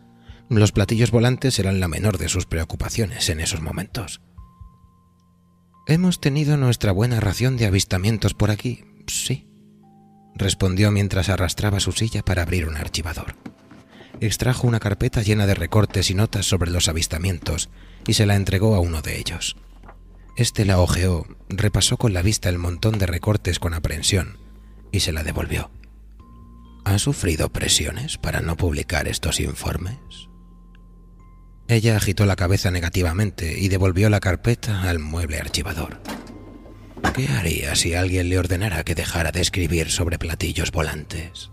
Los platillos volantes eran la menor de sus preocupaciones en esos momentos. «Hemos tenido nuestra buena ración de avistamientos por aquí, sí», respondió mientras arrastraba su silla para abrir un archivador. Extrajo una carpeta llena de recortes y notas sobre los avistamientos y se la entregó a uno de ellos. Este la hojeó, repasó con la vista el montón de recortes con aprehensión y se la devolvió. ¿Ha sufrido presiones para no publicar estos informes? Ella agitó la cabeza negativamente y devolvió la carpeta al mueble archivador. ¿Qué haría si alguien le ordenara que dejara de escribir sobre platillos volantes?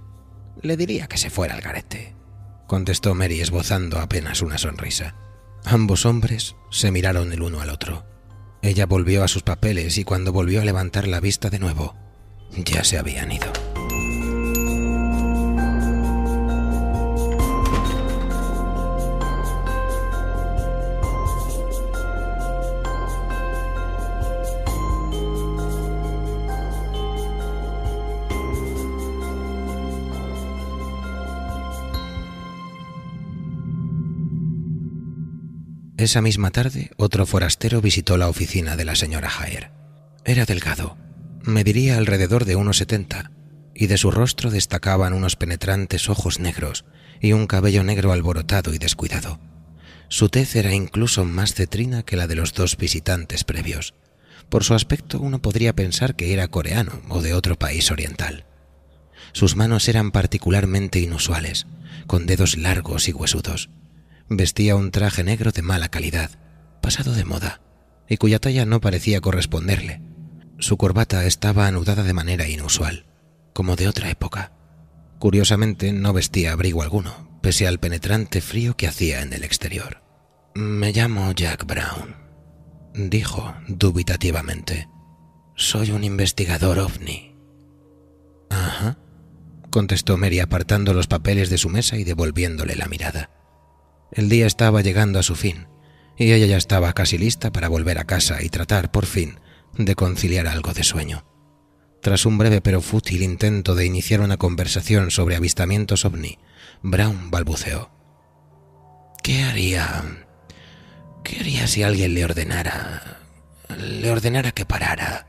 Le diría que se fuera al garete. contestó Mary esbozando apenas una sonrisa. Ambos hombres se miraron el uno al otro. Ella volvió a sus papeles y cuando volvió a levantar la vista de nuevo, ya se habían ido. Esa misma tarde, otro forastero visitó la oficina de la señora Hare. Era delgado, mediría alrededor de 1,70, y de su rostro destacaban unos penetrantes ojos negros y un cabello negro alborotado y descuidado. Su tez era incluso más cetrina que la de los dos visitantes previos. Por su aspecto uno podría pensar que era coreano o de otro país oriental. Sus manos eran particularmente inusuales, con dedos largos y huesudos. Vestía un traje negro de mala calidad, pasado de moda, y cuya talla no parecía corresponderle. Su corbata estaba anudada de manera inusual, como de otra época. Curiosamente, no vestía abrigo alguno, pese al penetrante frío que hacía en el exterior. «Me llamo Jack Brown», dijo dubitativamente. «Soy un investigador ovni». «Ajá», contestó Mary apartando los papeles de su mesa y devolviéndole la mirada. El día estaba llegando a su fin, y ella ya estaba casi lista para volver a casa y tratar, por fin, de conciliar algo de sueño. Tras un breve pero fútil intento de iniciar una conversación sobre avistamientos ovni, Brown balbuceó. ¿Qué haría si alguien le ordenara que parara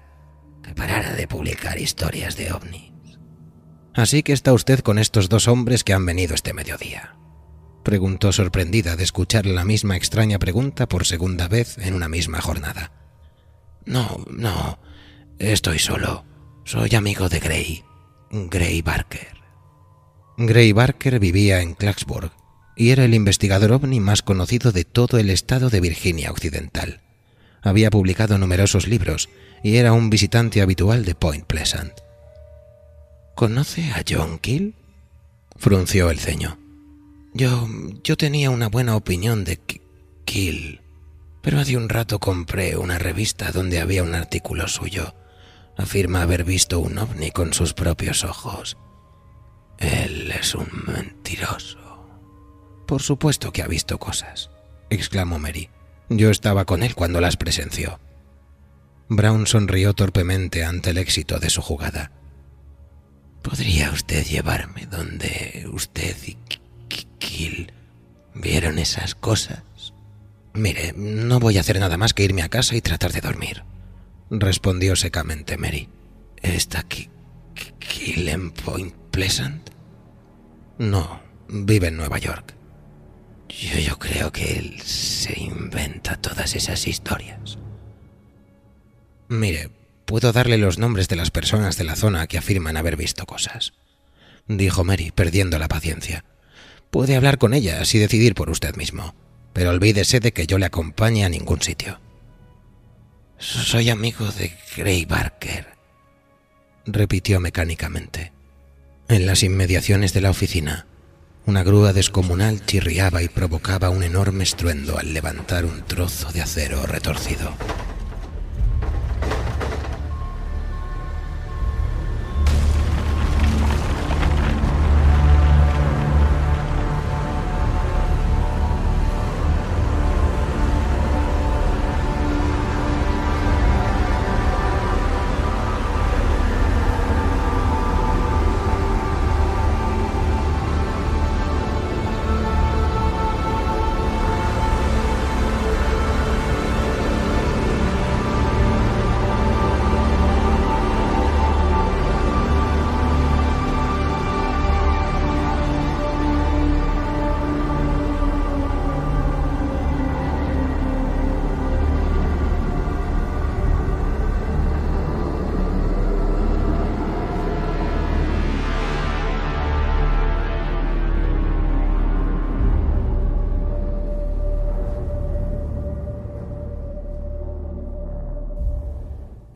de publicar historias de ovnis? Así que está usted con estos dos hombres que han venido este mediodía, preguntó sorprendida de escuchar la misma extraña pregunta por segunda vez en una misma jornada. No, estoy solo. Soy amigo de Gray Barker. Gray Barker vivía en Clarksburg y era el investigador ovni más conocido de todo el estado de Virginia Occidental. Había publicado numerosos libros y era un visitante habitual de Point Pleasant. ¿Conoce a John Keel?, frunció el ceño. Yo tenía una buena opinión de Keel, pero hace un rato compré una revista donde había un artículo suyo. Afirma haber visto un ovni con sus propios ojos. Él es un mentiroso. Por supuesto que ha visto cosas, exclamó Mary. Yo estaba con él cuando las presenció. Brown sonrió torpemente ante el éxito de su jugada. ¿Podría usted llevarme donde usted y Keel vieron esas cosas? Mire, no voy a hacer nada más que irme a casa y tratar de dormir, respondió secamente Mary. ¿Está Keel en Point Pleasant? No, vive en Nueva York. Yo creo que él se inventa todas esas historias. Mire, puedo darle los nombres de las personas de la zona que afirman haber visto cosas, dijo Mary, perdiendo la paciencia. Puede hablar con ellas y decidir por usted mismo, pero olvídese de que yo le acompañe a ningún sitio. Soy amigo de Gray Barker, repitió mecánicamente. En las inmediaciones de la oficina, una grúa descomunal chirriaba y provocaba un enorme estruendo al levantar un trozo de acero retorcido.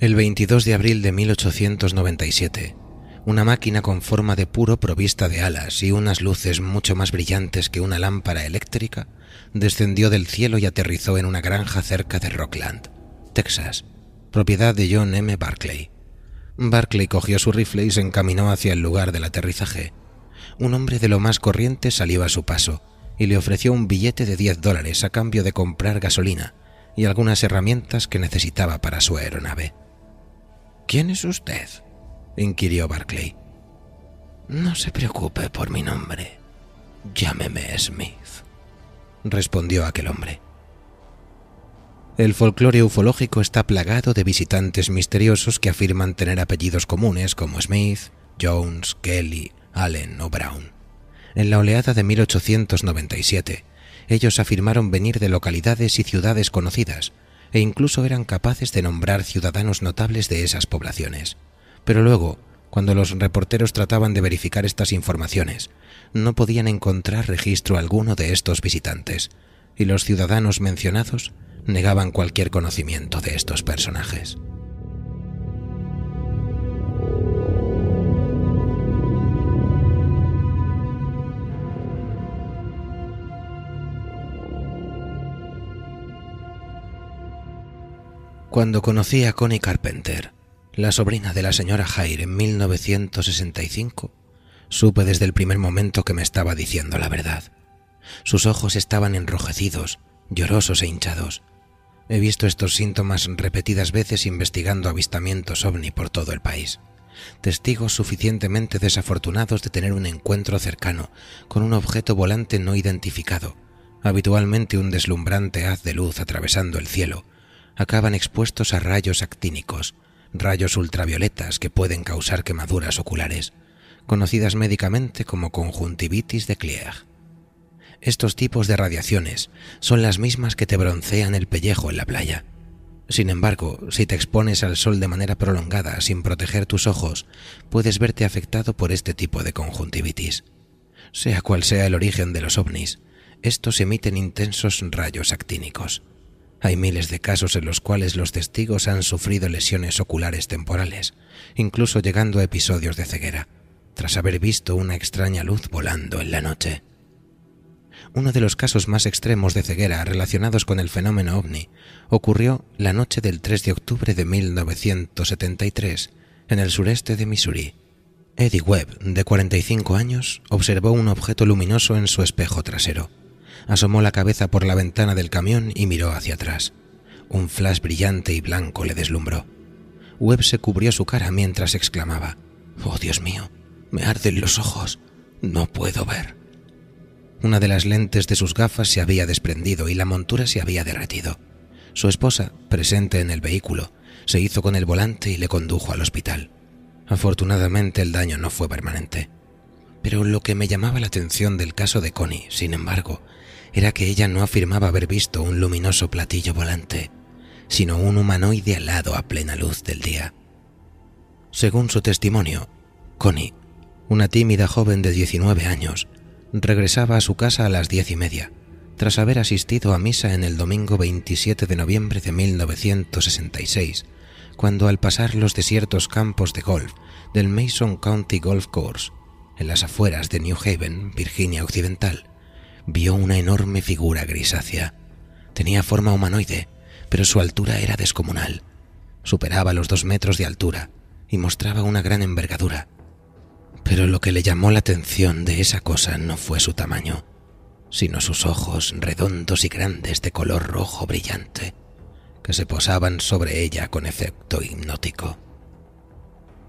El 22 de abril de 1897, Una máquina con forma de puro provista de alas y unas luces mucho más brillantes que una lámpara eléctrica descendió del cielo y aterrizó en una granja cerca de Rockland, Texas, propiedad de John M. Barclay. Barclay cogió su rifle y se encaminó hacia el lugar del aterrizaje. Un hombre de lo más corriente salió a su paso y le ofreció un billete de $10 a cambio de comprar gasolina y algunas herramientas que necesitaba para su aeronave. «¿Quién es usted?», inquirió Barclay. «No se preocupe por mi nombre. Llámeme Smith», respondió aquel hombre. El folclore ufológico está plagado de visitantes misteriosos que afirman tener apellidos comunes como Smith, Jones, Kelly, Allen o Brown. En la oleada de 1897, ellos afirmaron venir de localidades y ciudades conocidas e incluso eran capaces de nombrar ciudadanos notables de esas poblaciones. Pero luego, cuando los reporteros trataban de verificar estas informaciones, no podían encontrar registro alguno de estos visitantes, y los ciudadanos mencionados negaban cualquier conocimiento de estos personajes. Cuando conocí a Connie Carpenter, la sobrina de la señora Hire, en 1965, supe desde el primer momento que me estaba diciendo la verdad. Sus ojos estaban enrojecidos, llorosos e hinchados. He visto estos síntomas repetidas veces investigando avistamientos ovni por todo el país. Testigos suficientemente desafortunados de tener un encuentro cercano con un objeto volante no identificado, habitualmente un deslumbrante haz de luz atravesando el cielo, acaban expuestos a rayos actínicos, rayos ultravioletas que pueden causar quemaduras oculares, conocidas médicamente como conjuntivitis de Clear. Estos tipos de radiaciones son las mismas que te broncean el pellejo en la playa. Sin embargo, si te expones al sol de manera prolongada sin proteger tus ojos, puedes verte afectado por este tipo de conjuntivitis. Sea cual sea el origen de los ovnis, estos emiten intensos rayos actínicos. Hay miles de casos en los cuales los testigos han sufrido lesiones oculares temporales, incluso llegando a episodios de ceguera, tras haber visto una extraña luz volando en la noche. Uno de los casos más extremos de ceguera relacionados con el fenómeno ovni ocurrió la noche del 3 de octubre de 1973 en el sureste de Missouri. Eddie Webb, de 45 años, observó un objeto luminoso en su espejo trasero. Asomó la cabeza por la ventana del camión y miró hacia atrás. Un flash brillante y blanco le deslumbró. Webb se cubrió su cara mientras exclamaba: «¡Oh, Dios mío! ¡Me arden los ojos! ¡No puedo ver!». Una de las lentes de sus gafas se había desprendido y la montura se había derretido. Su esposa, presente en el vehículo, se hizo con el volante y le condujo al hospital. Afortunadamente el daño no fue permanente. Pero lo que me llamaba la atención del caso de Connie, sin embargo, era que ella no afirmaba haber visto un luminoso platillo volante, sino un humanoide alado a plena luz del día. Según su testimonio, Connie, una tímida joven de 19 años, regresaba a su casa a las 10:30, tras haber asistido a misa en el domingo 27 de noviembre de 1966, cuando al pasar los desiertos campos de golf del Mason County Golf Course, en las afueras de New Haven, Virginia Occidental, vio una enorme figura grisácea. Tenía forma humanoide, pero su altura era descomunal. Superaba los 2 metros de altura y mostraba una gran envergadura. Pero lo que le llamó la atención de esa cosa no fue su tamaño, sino sus ojos redondos y grandes de color rojo brillante, que se posaban sobre ella con efecto hipnótico.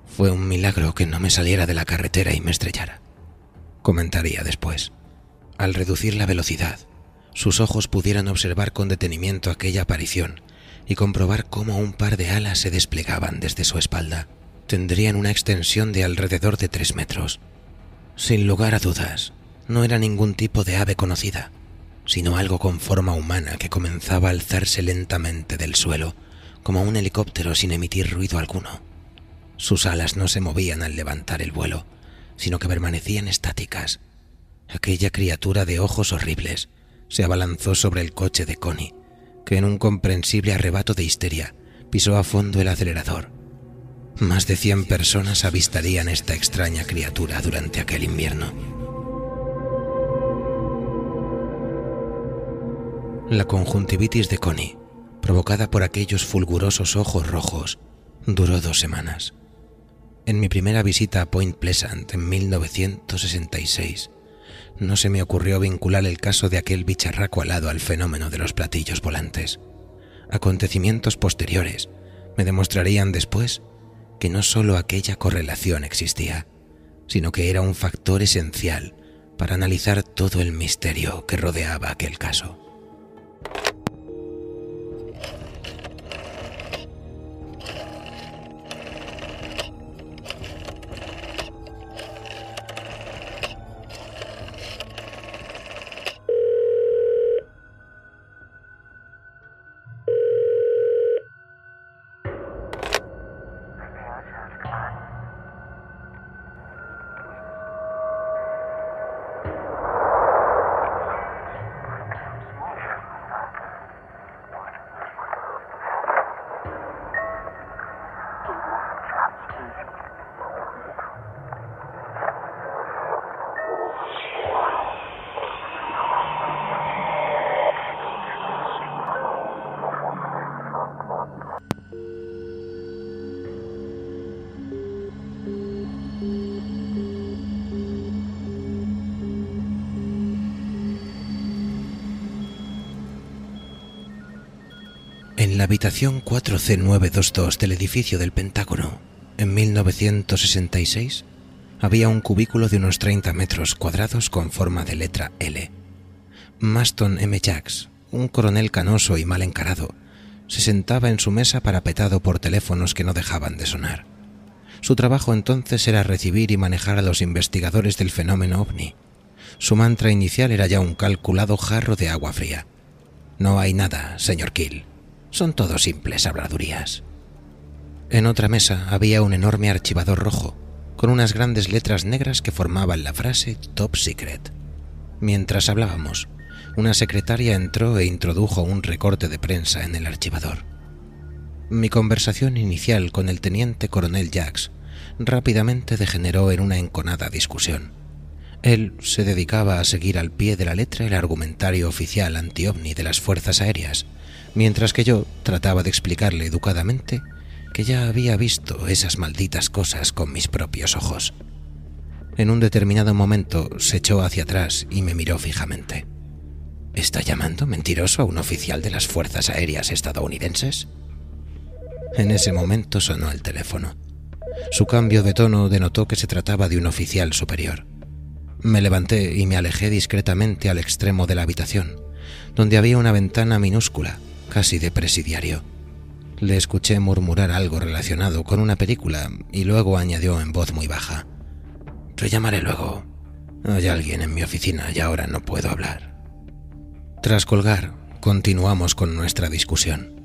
«Fue un milagro que no me saliera de la carretera y me estrellara», comentaría después. Al reducir la velocidad, sus ojos pudieron observar con detenimiento aquella aparición y comprobar cómo un par de alas se desplegaban desde su espalda. Tendrían una extensión de alrededor de 3 metros. Sin lugar a dudas, no era ningún tipo de ave conocida, sino algo con forma humana que comenzaba a alzarse lentamente del suelo, como un helicóptero sin emitir ruido alguno. Sus alas no se movían al levantar el vuelo, sino que permanecían estáticas. Aquella criatura de ojos horribles se abalanzó sobre el coche de Connie, que en un comprensible arrebato de histeria pisó a fondo el acelerador. Más de 100 personas avistarían esta extraña criatura durante aquel invierno. La conjuntivitis de Connie, provocada por aquellos fulgurosos ojos rojos, duró 2 semanas. En mi primera visita a Point Pleasant en 1966, no se me ocurrió vincular el caso de aquel bicharraco alado al fenómeno de los platillos volantes. Acontecimientos posteriores me demostrarían después que no solo aquella correlación existía, sino que era un factor esencial para analizar todo el misterio que rodeaba aquel caso. En la habitación 4C922 del edificio del Pentágono, en 1966, había un cubículo de unos 30 metros cuadrados con forma de letra L. Maston M. Jacks, un coronel canoso y mal encarado, se sentaba en su mesa parapetado por teléfonos que no dejaban de sonar. Su trabajo entonces era recibir y manejar a los investigadores del fenómeno ovni. Su mantra inicial era ya un calculado jarro de agua fría. No hay nada, señor Keel. Son todo simples habladurías. En otra mesa había un enorme archivador rojo, con unas grandes letras negras que formaban la frase Top Secret. Mientras hablábamos, una secretaria entró e introdujo un recorte de prensa en el archivador. Mi conversación inicial con el teniente coronel Jacks rápidamente degeneró en una enconada discusión. Él se dedicaba a seguir al pie de la letra el argumentario oficial anti-ovni de las fuerzas aéreas, mientras que yo trataba de explicarle educadamente que ya había visto esas malditas cosas con mis propios ojos. En un determinado momento se echó hacia atrás y me miró fijamente. ¿Está llamando mentiroso a un oficial de las fuerzas aéreas estadounidenses? En ese momento sonó el teléfono. Su cambio de tono denotó que se trataba de un oficial superior. Me levanté y me alejé discretamente al extremo de la habitación, donde había una ventana minúscula, casi de presidiario. Le escuché murmurar algo relacionado con una película y luego añadió en voz muy baja: «Te llamaré luego. Hay alguien en mi oficina y ahora no puedo hablar». Tras colgar, continuamos con nuestra discusión.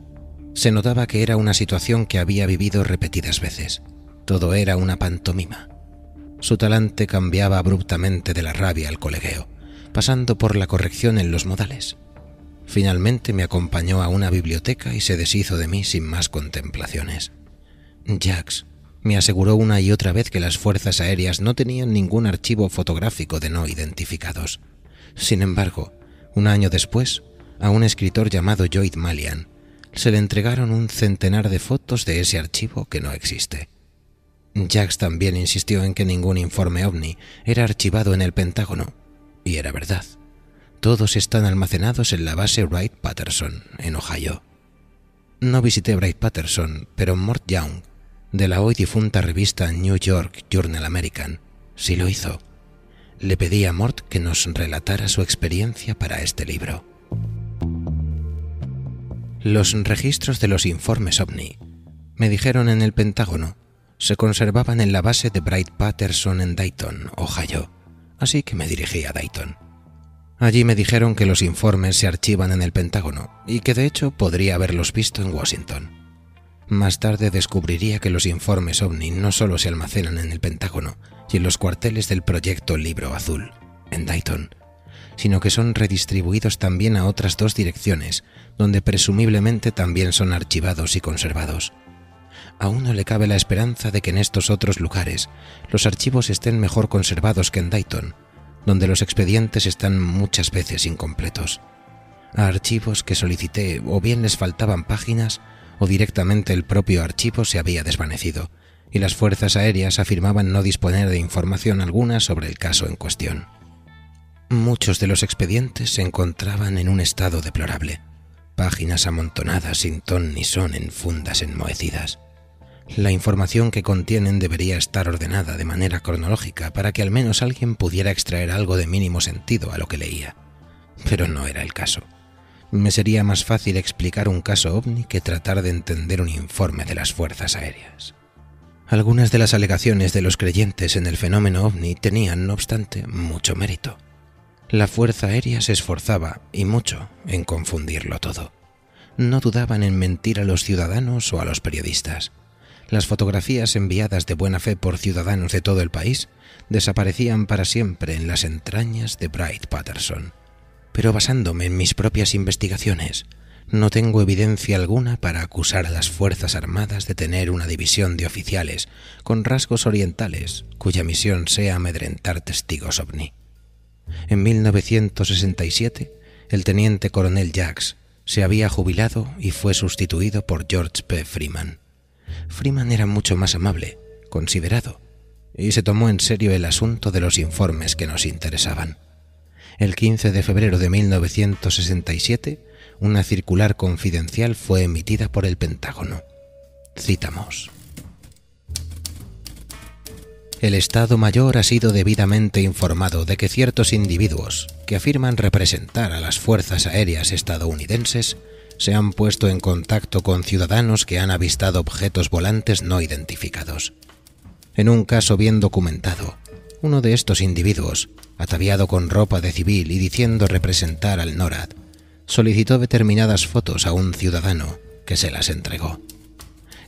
Se notaba que era una situación que había vivido repetidas veces. Todo era una pantomima. Su talante cambiaba abruptamente de la rabia al colegueo, pasando por la corrección en los modales. Finalmente me acompañó a una biblioteca y se deshizo de mí sin más contemplaciones. Jacks me aseguró una y otra vez que las fuerzas aéreas no tenían ningún archivo fotográfico de no identificados. Sin embargo, un año después, a un escritor llamado Lloyd Malian se le entregaron un centenar de fotos de ese archivo que no existe. Jacks también insistió en que ningún informe ovni era archivado en el Pentágono, y era verdad. Todos están almacenados en la base Wright-Patterson, en Ohio. No visité Wright-Patterson, pero Mort Young, de la hoy difunta revista New York Journal American, sí lo hizo. Le pedí a Mort que nos relatara su experiencia para este libro. Los registros de los informes ovni, me dijeron en el Pentágono, se conservaban en la base de Wright-Patterson en Dayton, Ohio, así que me dirigí a Dayton. Allí me dijeron que los informes se archivan en el Pentágono y que de hecho podría haberlos visto en Washington. Más tarde descubriría que los informes ovni no solo se almacenan en el Pentágono y en los cuarteles del proyecto Libro Azul, en Dayton, sino que son redistribuidos también a otras 2 direcciones, donde presumiblemente también son archivados y conservados. A uno le cabe la esperanza de que en estos otros lugares los archivos estén mejor conservados que en Dayton, donde los expedientes están muchas veces incompletos. A archivos que solicité o bien les faltaban páginas o directamente el propio archivo se había desvanecido y las fuerzas aéreas afirmaban no disponer de información alguna sobre el caso en cuestión. Muchos de los expedientes se encontraban en un estado deplorable, páginas amontonadas sin ton ni son en fundas enmohecidas. La información que contienen debería estar ordenada de manera cronológica para que al menos alguien pudiera extraer algo de mínimo sentido a lo que leía. Pero no era el caso. Me sería más fácil explicar un caso ovni que tratar de entender un informe de las fuerzas aéreas. Algunas de las alegaciones de los creyentes en el fenómeno ovni tenían, no obstante, mucho mérito. La Fuerza Aérea se esforzaba, y mucho, en confundirlo todo. No dudaban en mentir a los ciudadanos o a los periodistas. Las fotografías enviadas de buena fe por ciudadanos de todo el país desaparecían para siempre en las entrañas de Bright Patterson. Pero basándome en mis propias investigaciones, no tengo evidencia alguna para acusar a las Fuerzas Armadas de tener una división de oficiales con rasgos orientales cuya misión sea amedrentar testigos ovni. En 1967, el teniente coronel Jacks se había jubilado y fue sustituido por George P. Freeman. Freeman era mucho más amable, considerado, y se tomó en serio el asunto de los informes que nos interesaban. El 15 de febrero de 1967, una circular confidencial fue emitida por el Pentágono. Citamos: el Estado Mayor ha sido debidamente informado de que ciertos individuos que afirman representar a las fuerzas aéreas estadounidenses se han puesto en contacto con ciudadanos que han avistado objetos volantes no identificados. En un caso bien documentado, uno de estos individuos, ataviado con ropa de civil y diciendo representar al NORAD, solicitó determinadas fotos a un ciudadano que se las entregó.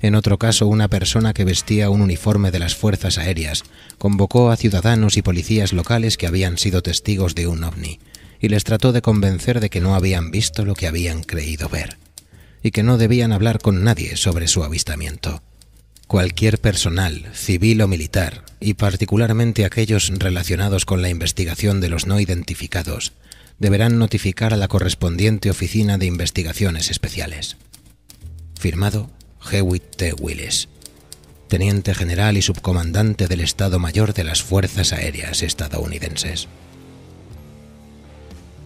En otro caso, una persona que vestía un uniforme de las fuerzas aéreas convocó a ciudadanos y policías locales que habían sido testigos de un ovni y les trató de convencer de que no habían visto lo que habían creído ver y que no debían hablar con nadie sobre su avistamiento. Cualquier personal, civil o militar, y particularmente aquellos relacionados con la investigación de los no identificados, deberán notificar a la correspondiente Oficina de Investigaciones Especiales. Firmado Hewitt T. Willis, Teniente General y Subcomandante del Estado Mayor de las Fuerzas Aéreas Estadounidenses.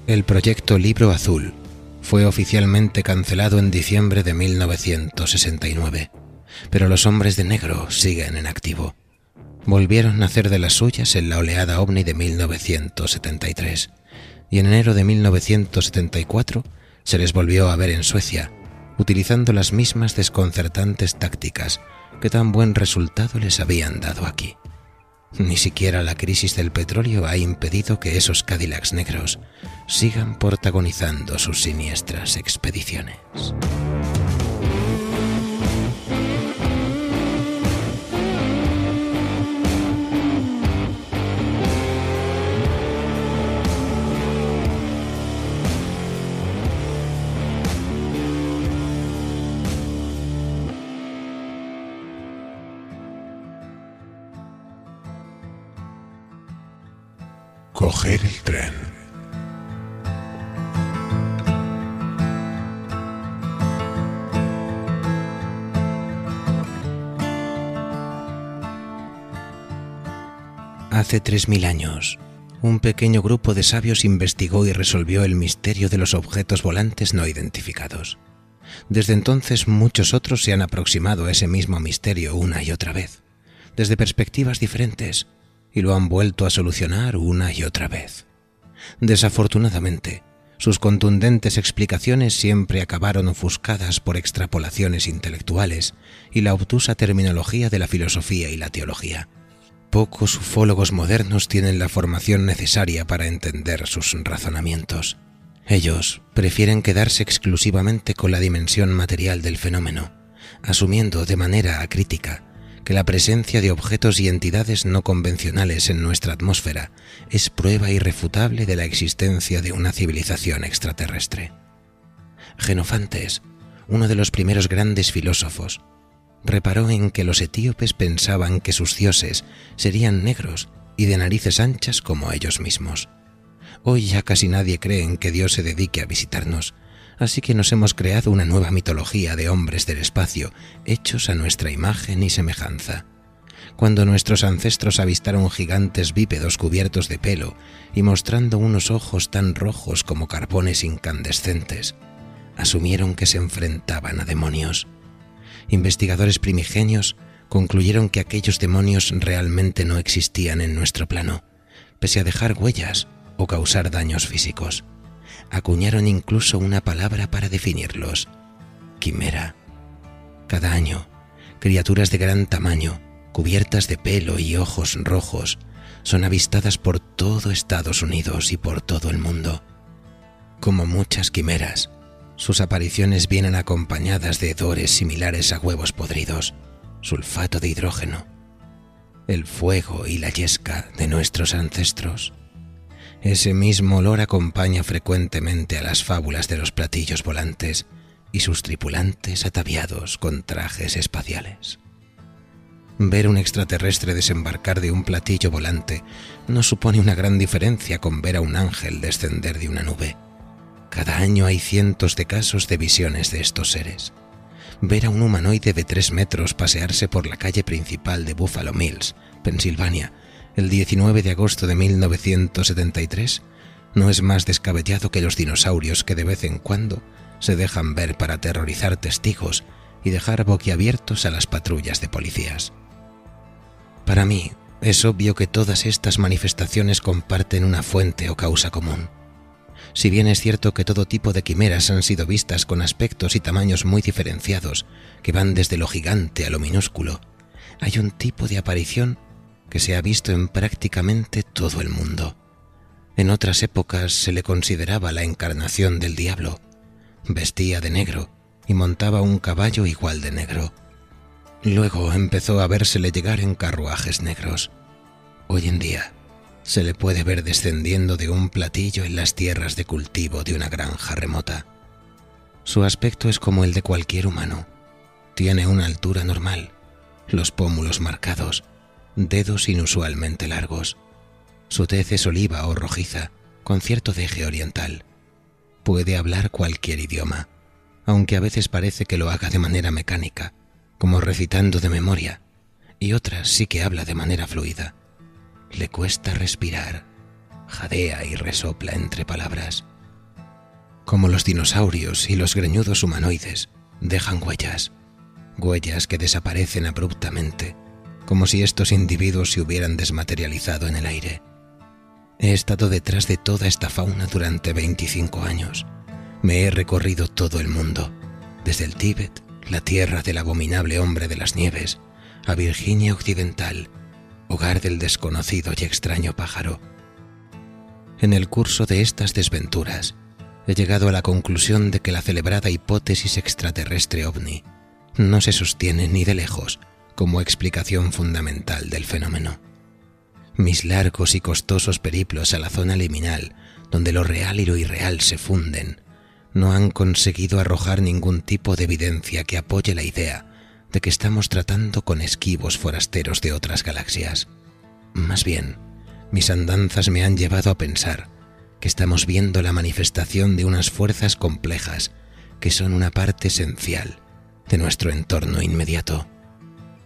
El proyecto Libro Azul fue oficialmente cancelado en diciembre de 1969, pero los hombres de negro siguen en activo. Volvieron a hacer de las suyas en la oleada ovni de 1973, y en enero de 1974 se les volvió a ver en Suecia, utilizando las mismas desconcertantes tácticas que tan buen resultado les habían dado aquí. Ni siquiera la crisis del petróleo ha impedido que esos Cadillacs negros sigan protagonizando sus siniestras expediciones.
Coger el tren.
Hace 3000 años, un pequeño grupo de sabios investigó y resolvió el misterio de los objetos volantes no identificados. Desde entonces muchos otros se han aproximado a ese mismo misterio una y otra vez, desde perspectivas diferentes, y lo han vuelto a solucionar una y otra vez. Desafortunadamente, sus contundentes explicaciones siempre acabaron ofuscadas por extrapolaciones intelectuales y la obtusa terminología de la filosofía y la teología. Pocos ufólogos modernos tienen la formación necesaria para entender sus razonamientos. Ellos prefieren quedarse exclusivamente con la dimensión material del fenómeno, asumiendo de manera acrítica que la presencia de objetos y entidades no convencionales en nuestra atmósfera es prueba irrefutable de la existencia de una civilización extraterrestre. Jenofantes, uno de los primeros grandes filósofos, reparó en que los etíopes pensaban que sus dioses serían negros y de narices anchas como ellos mismos. Hoy ya casi nadie cree en que Dios se dedique a visitarnos, así que nos hemos creado una nueva mitología de hombres del espacio, hechos a nuestra imagen y semejanza. Cuando nuestros ancestros avistaron gigantes bípedos cubiertos de pelo y mostrando unos ojos tan rojos como carbones incandescentes, asumieron que se enfrentaban a demonios. Investigadores primigenios concluyeron que aquellos demonios realmente no existían en nuestro plano, pese a dejar huellas o causar daños físicos. Acuñaron incluso una palabra para definirlos: quimera. Cada año, criaturas de gran tamaño, cubiertas de pelo y ojos rojos, son avistadas por todo Estados Unidos y por todo el mundo. Como muchas quimeras, sus apariciones vienen acompañadas de hedores similares a huevos podridos, sulfato de hidrógeno, el fuego y la yesca de nuestros ancestros. Ese mismo olor acompaña frecuentemente a las fábulas de los platillos volantes y sus tripulantes ataviados con trajes espaciales. Ver un extraterrestre desembarcar de un platillo volante no supone una gran diferencia con ver a un ángel descender de una nube. Cada año hay cientos de casos de visiones de estos seres. Ver a un humanoide de 3 metros pasearse por la calle principal de Buffalo Mills, Pensilvania, el 19 de agosto de 1973, no es más descabellado que los dinosaurios que de vez en cuando se dejan ver para aterrorizar testigos y dejar boquiabiertos a las patrullas de policías. Para mí, es obvio que todas estas manifestaciones comparten una fuente o causa común. Si bien es cierto que todo tipo de quimeras han sido vistas con aspectos y tamaños muy diferenciados, que van desde lo gigante a lo minúsculo, hay un tipo de aparición que se ha visto en prácticamente todo el mundo. En otras épocas se le consideraba la encarnación del diablo. Vestía de negro y montaba un caballo igual de negro. Luego empezó a vérsele llegar en carruajes negros. Hoy en día se le puede ver descendiendo de un platillo en las tierras de cultivo de una granja remota. Su aspecto es como el de cualquier humano. Tiene una altura normal, los pómulos marcados, dedos inusualmente largos. Su tez es oliva o rojiza, con cierto deje oriental. Puede hablar cualquier idioma, aunque a veces parece que lo haga de manera mecánica, como recitando de memoria, y otras sí que habla de manera fluida. Le cuesta respirar, jadea y resopla entre palabras. Como los dinosaurios y los greñudos humanoides, dejan huellas que desaparecen abruptamente, como si estos individuos se hubieran desmaterializado en el aire. He estado detrás de toda esta fauna durante 25 años. Me he recorrido todo el mundo, desde el Tíbet, la tierra del abominable hombre de las nieves, a Virginia Occidental, hogar del desconocido y extraño pájaro. En el curso de estas desventuras, he llegado a la conclusión de que la celebrada hipótesis extraterrestre ovni no se sostiene ni de lejos como explicación fundamental del fenómeno. Mis largos y costosos periplos a la zona liminal, donde lo real y lo irreal se funden, no han conseguido arrojar ningún tipo de evidencia que apoye la idea de que estamos tratando con esquivos forasteros de otras galaxias. Más bien, mis andanzas me han llevado a pensar que estamos viendo la manifestación de unas fuerzas complejas que son una parte esencial de nuestro entorno inmediato.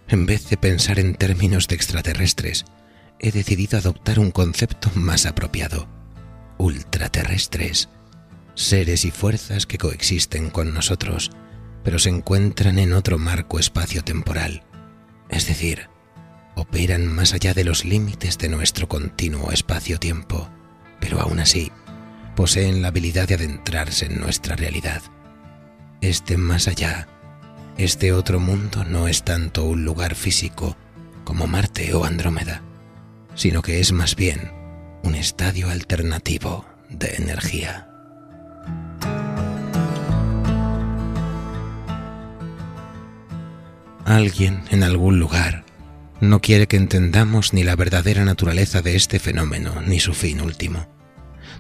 En vez de pensar en términos de extraterrestres, he decidido adoptar un concepto más apropiado: ultraterrestres. Seres y fuerzas que coexisten con nosotros, pero se encuentran en otro marco espacio-temporal, es decir, operan más allá de los límites de nuestro continuo espacio-tiempo, pero aún así poseen la habilidad de adentrarse en nuestra realidad. Este más allá, este otro mundo, no es tanto un lugar físico como Marte o Andrómeda, sino que es más bien un estadio alternativo de energía. Alguien en algún lugar no quiere que entendamos ni la verdadera naturaleza de este fenómeno ni su fin último.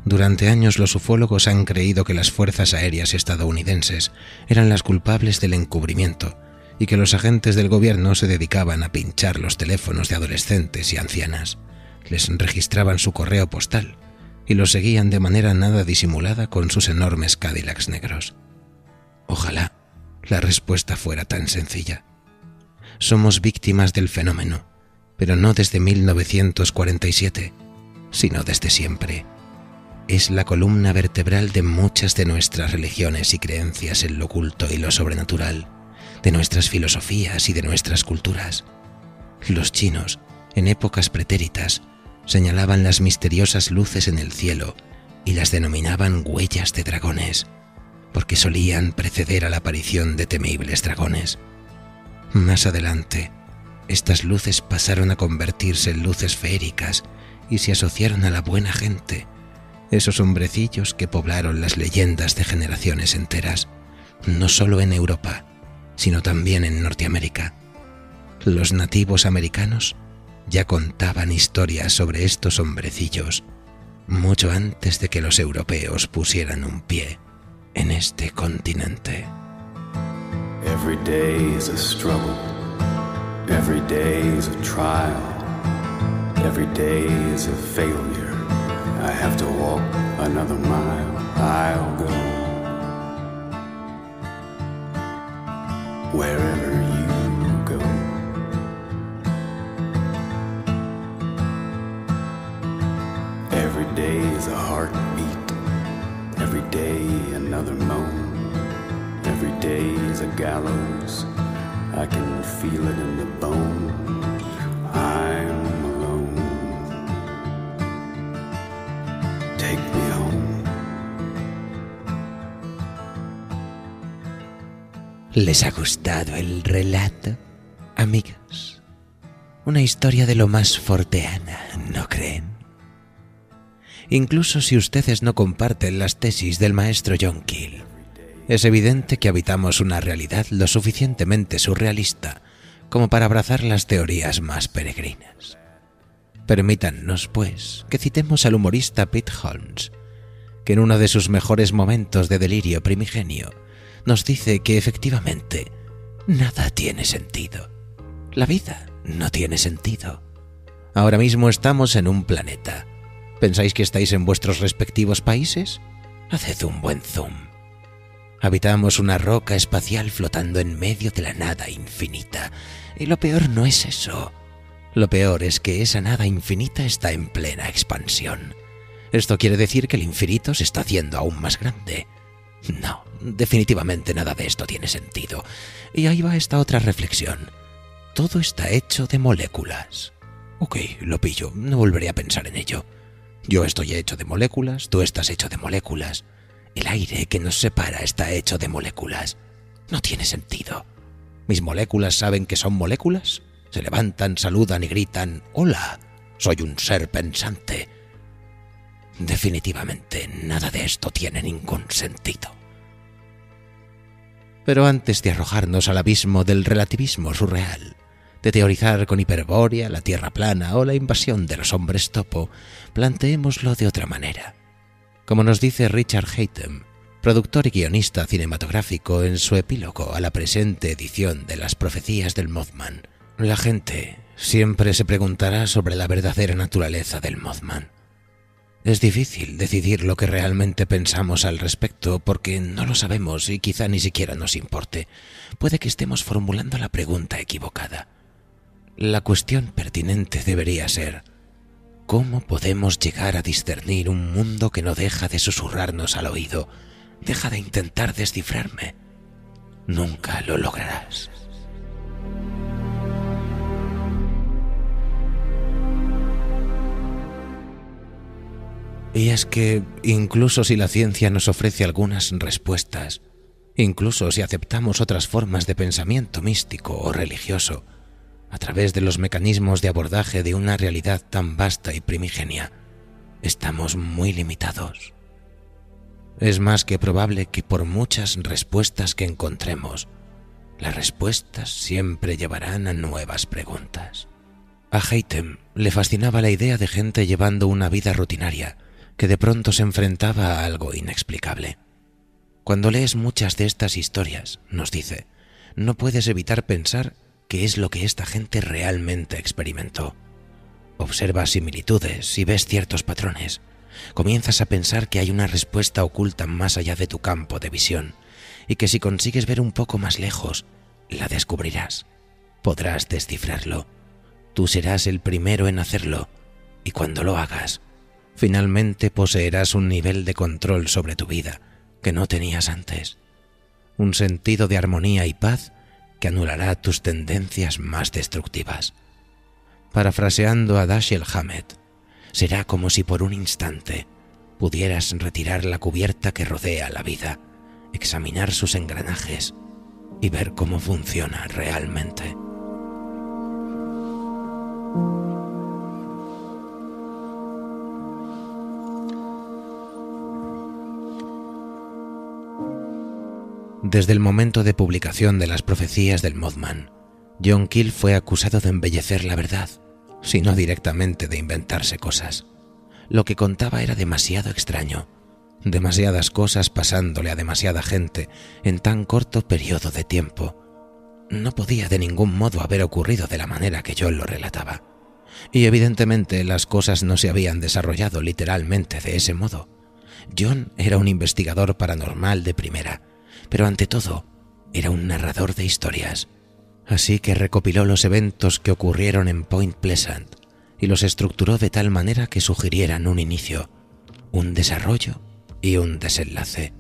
Durante años los ufólogos han creído que las fuerzas aéreas estadounidenses eran las culpables del encubrimiento y que los agentes del gobierno se dedicaban a pinchar los teléfonos de adolescentes y ancianas, les registraban su correo postal y los seguían de manera nada disimulada con sus enormes Cadillacs negros. Ojalá la respuesta fuera tan sencilla. Somos víctimas del fenómeno, pero no desde 1947, sino desde siempre. Es la columna vertebral de muchas de nuestras religiones y creencias en lo oculto y lo sobrenatural, de nuestras filosofías y de nuestras culturas. Los chinos, en épocas pretéritas, señalaban las misteriosas luces en el cielo y las denominaban huellas de dragones, porque solían preceder a la aparición de temibles dragones. Más adelante, estas luces pasaron a convertirse en luces feéricas y se asociaron a la buena gente, esos hombrecillos que poblaron las leyendas de generaciones enteras, no solo en Europa, sino también en Norteamérica. Los nativos americanos ya contaban historias sobre estos hombrecillos mucho antes de que los europeos pusieran un pie en este continente.
Every day is a struggle. Every day is a trial. Every day is a failure. I have to walk another mile. I'll go wherever you go. Every day is a heartbeat. Every day another moan. Every day is a gallows. I can feel it in the bone. I'm alone. Take me home.
¿Les ha gustado el relato, amigos? Una historia de lo más forteana, ¿no creen? Incluso si ustedes no comparten las tesis del maestro John Keel, es evidente que habitamos una realidad lo suficientemente surrealista como para abrazar las teorías más peregrinas. Permítannos, pues, que citemos al humorista Pete Holmes, que en uno de sus mejores momentos de delirio primigenio nos dice que efectivamente nada tiene sentido. La vida no tiene sentido. Ahora mismo estamos en un planeta. ¿Pensáis que estáis en vuestros respectivos países? Haced un buen zoom. Habitamos una roca espacial flotando en medio de la nada infinita. Y lo peor no es eso. Lo peor es que esa nada infinita está en plena expansión. Esto quiere decir que el infinito se está haciendo aún más grande. No, definitivamente nada de esto tiene sentido. Y ahí va esta otra reflexión. Todo está hecho de moléculas. Ok, lo pillo, no volveré a pensar en ello. Yo estoy hecho de moléculas, tú estás hecho de moléculas. El aire que nos separa está hecho de moléculas. No tiene sentido. ¿Mis moléculas saben que son moléculas? Se levantan, saludan y gritan: «Hola, soy un ser pensante». Definitivamente nada de esto tiene ningún sentido. Pero antes de arrojarnos al abismo del relativismo surreal, de teorizar con hiperbórea la Tierra plana o la invasión de los hombres topo, planteémoslo de otra manera. Como nos dice Richard Hatem, productor y guionista cinematográfico, en su epílogo a la presente edición de Las profecías del Mothman, la gente siempre se preguntará sobre la verdadera naturaleza del Mothman. Es difícil decidir lo que realmente pensamos al respecto porque no lo sabemos y quizá ni siquiera nos importe. Puede que estemos formulando la pregunta equivocada. La cuestión pertinente debería ser: ¿cómo podemos llegar a discernir un mundo que no deja de susurrarnos al oído? Deja de intentar descifrarme. Nunca lo lograrás. Y es que, incluso si la ciencia nos ofrece algunas respuestas, incluso si aceptamos otras formas de pensamiento místico o religioso, a través de los mecanismos de abordaje de una realidad tan vasta y primigenia, estamos muy limitados. Es más que probable que por muchas respuestas que encontremos, las respuestas siempre llevarán a nuevas preguntas. A Hatem le fascinaba la idea de gente llevando una vida rutinaria que de pronto se enfrentaba a algo inexplicable. Cuando lees muchas de estas historias, nos dice, no puedes evitar pensar qué es lo que esta gente realmente experimentó. Observas similitudes y ves ciertos patrones. Comienzas a pensar que hay una respuesta oculta más allá de tu campo de visión y que si consigues ver un poco más lejos, la descubrirás. Podrás descifrarlo. Tú serás el primero en hacerlo y cuando lo hagas, finalmente poseerás un nivel de control sobre tu vida que no tenías antes. Un sentido de armonía y paz que anulará tus tendencias más destructivas. Parafraseando a Dashiell Hammett, será como si por un instante pudieras retirar la cubierta que rodea la vida, examinar sus engranajes y ver cómo funciona realmente. Desde el momento de publicación de las profecías del Mothman, John Keel fue acusado de embellecer la verdad, sino directamente de inventarse cosas. Lo que contaba era demasiado extraño, demasiadas cosas pasándole a demasiada gente en tan corto periodo de tiempo. No podía de ningún modo haber ocurrido de la manera que John lo relataba. Y evidentemente las cosas no se habían desarrollado literalmente de ese modo. John era un investigador paranormal de primera, pero ante todo era un narrador de historias. Así que recopiló los eventos que ocurrieron en Point Pleasant y los estructuró de tal manera que sugirieran un inicio, un desarrollo y un desenlace.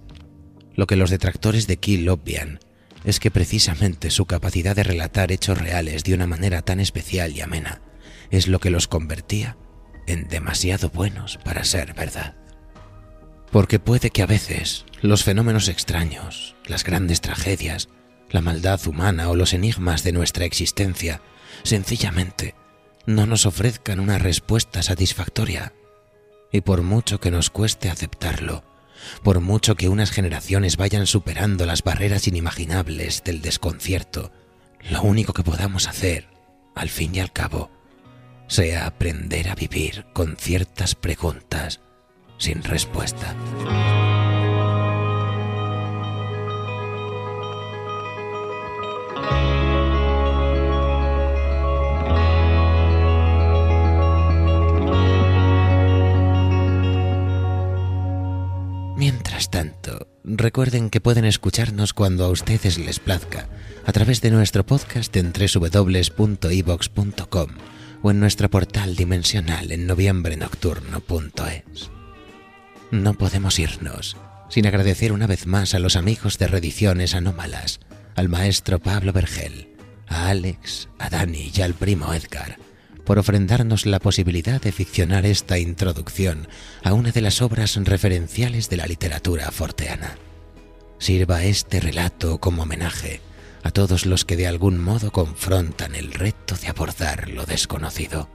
Lo que los detractores de Keel obvian es que precisamente su capacidad de relatar hechos reales de una manera tan especial y amena es lo que los convertía en demasiado buenos para ser verdad. Porque puede que a veces los fenómenos extraños, las grandes tragedias, la maldad humana o los enigmas de nuestra existencia sencillamente no nos ofrezcan una respuesta satisfactoria. Y por mucho que nos cueste aceptarlo, por mucho que unas generaciones vayan superando las barreras inimaginables del desconcierto, lo único que podamos hacer, al fin y al cabo, sea aprender a vivir con ciertas preguntas sin respuesta. Mientras tanto, recuerden que pueden escucharnos cuando a ustedes les plazca a través de nuestro podcast en www.evox.com o en nuestro portal dimensional en noviembrenocturno.es. No podemos irnos sin agradecer una vez más a los amigos de Reediciones Anómalas, al maestro Pablo Vergel, a Alex, a Dani y al primo Edgar, por ofrendarnos la posibilidad de ficcionar esta introducción a una de las obras referenciales de la literatura forteana. Sirva este relato como homenaje a todos los que de algún modo confrontan el reto de abordar lo desconocido.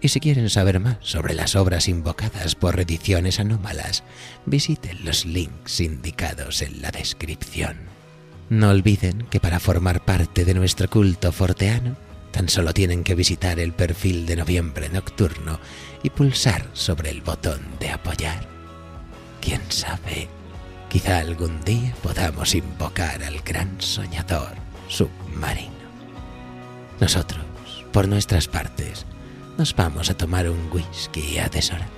Y si quieren saber más sobre las obras invocadas por Reediciones Anómalas, visiten los links indicados en la descripción. No olviden que para formar parte de nuestro culto forteano, tan solo tienen que visitar el perfil de Noviembre Nocturno y pulsar sobre el botón de apoyar. ¿Quién sabe? Quizá algún día podamos invocar al gran soñador submarino. Nosotros, por nuestras partes, nos vamos a tomar un whisky a deshora,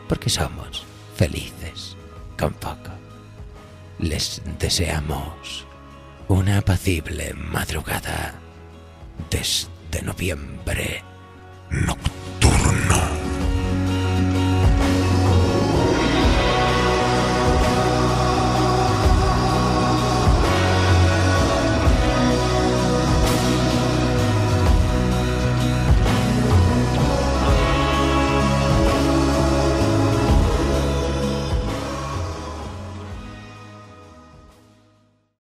porque somos felices con poco. Les deseamos una apacible madrugada desde Noviembre Nocturno.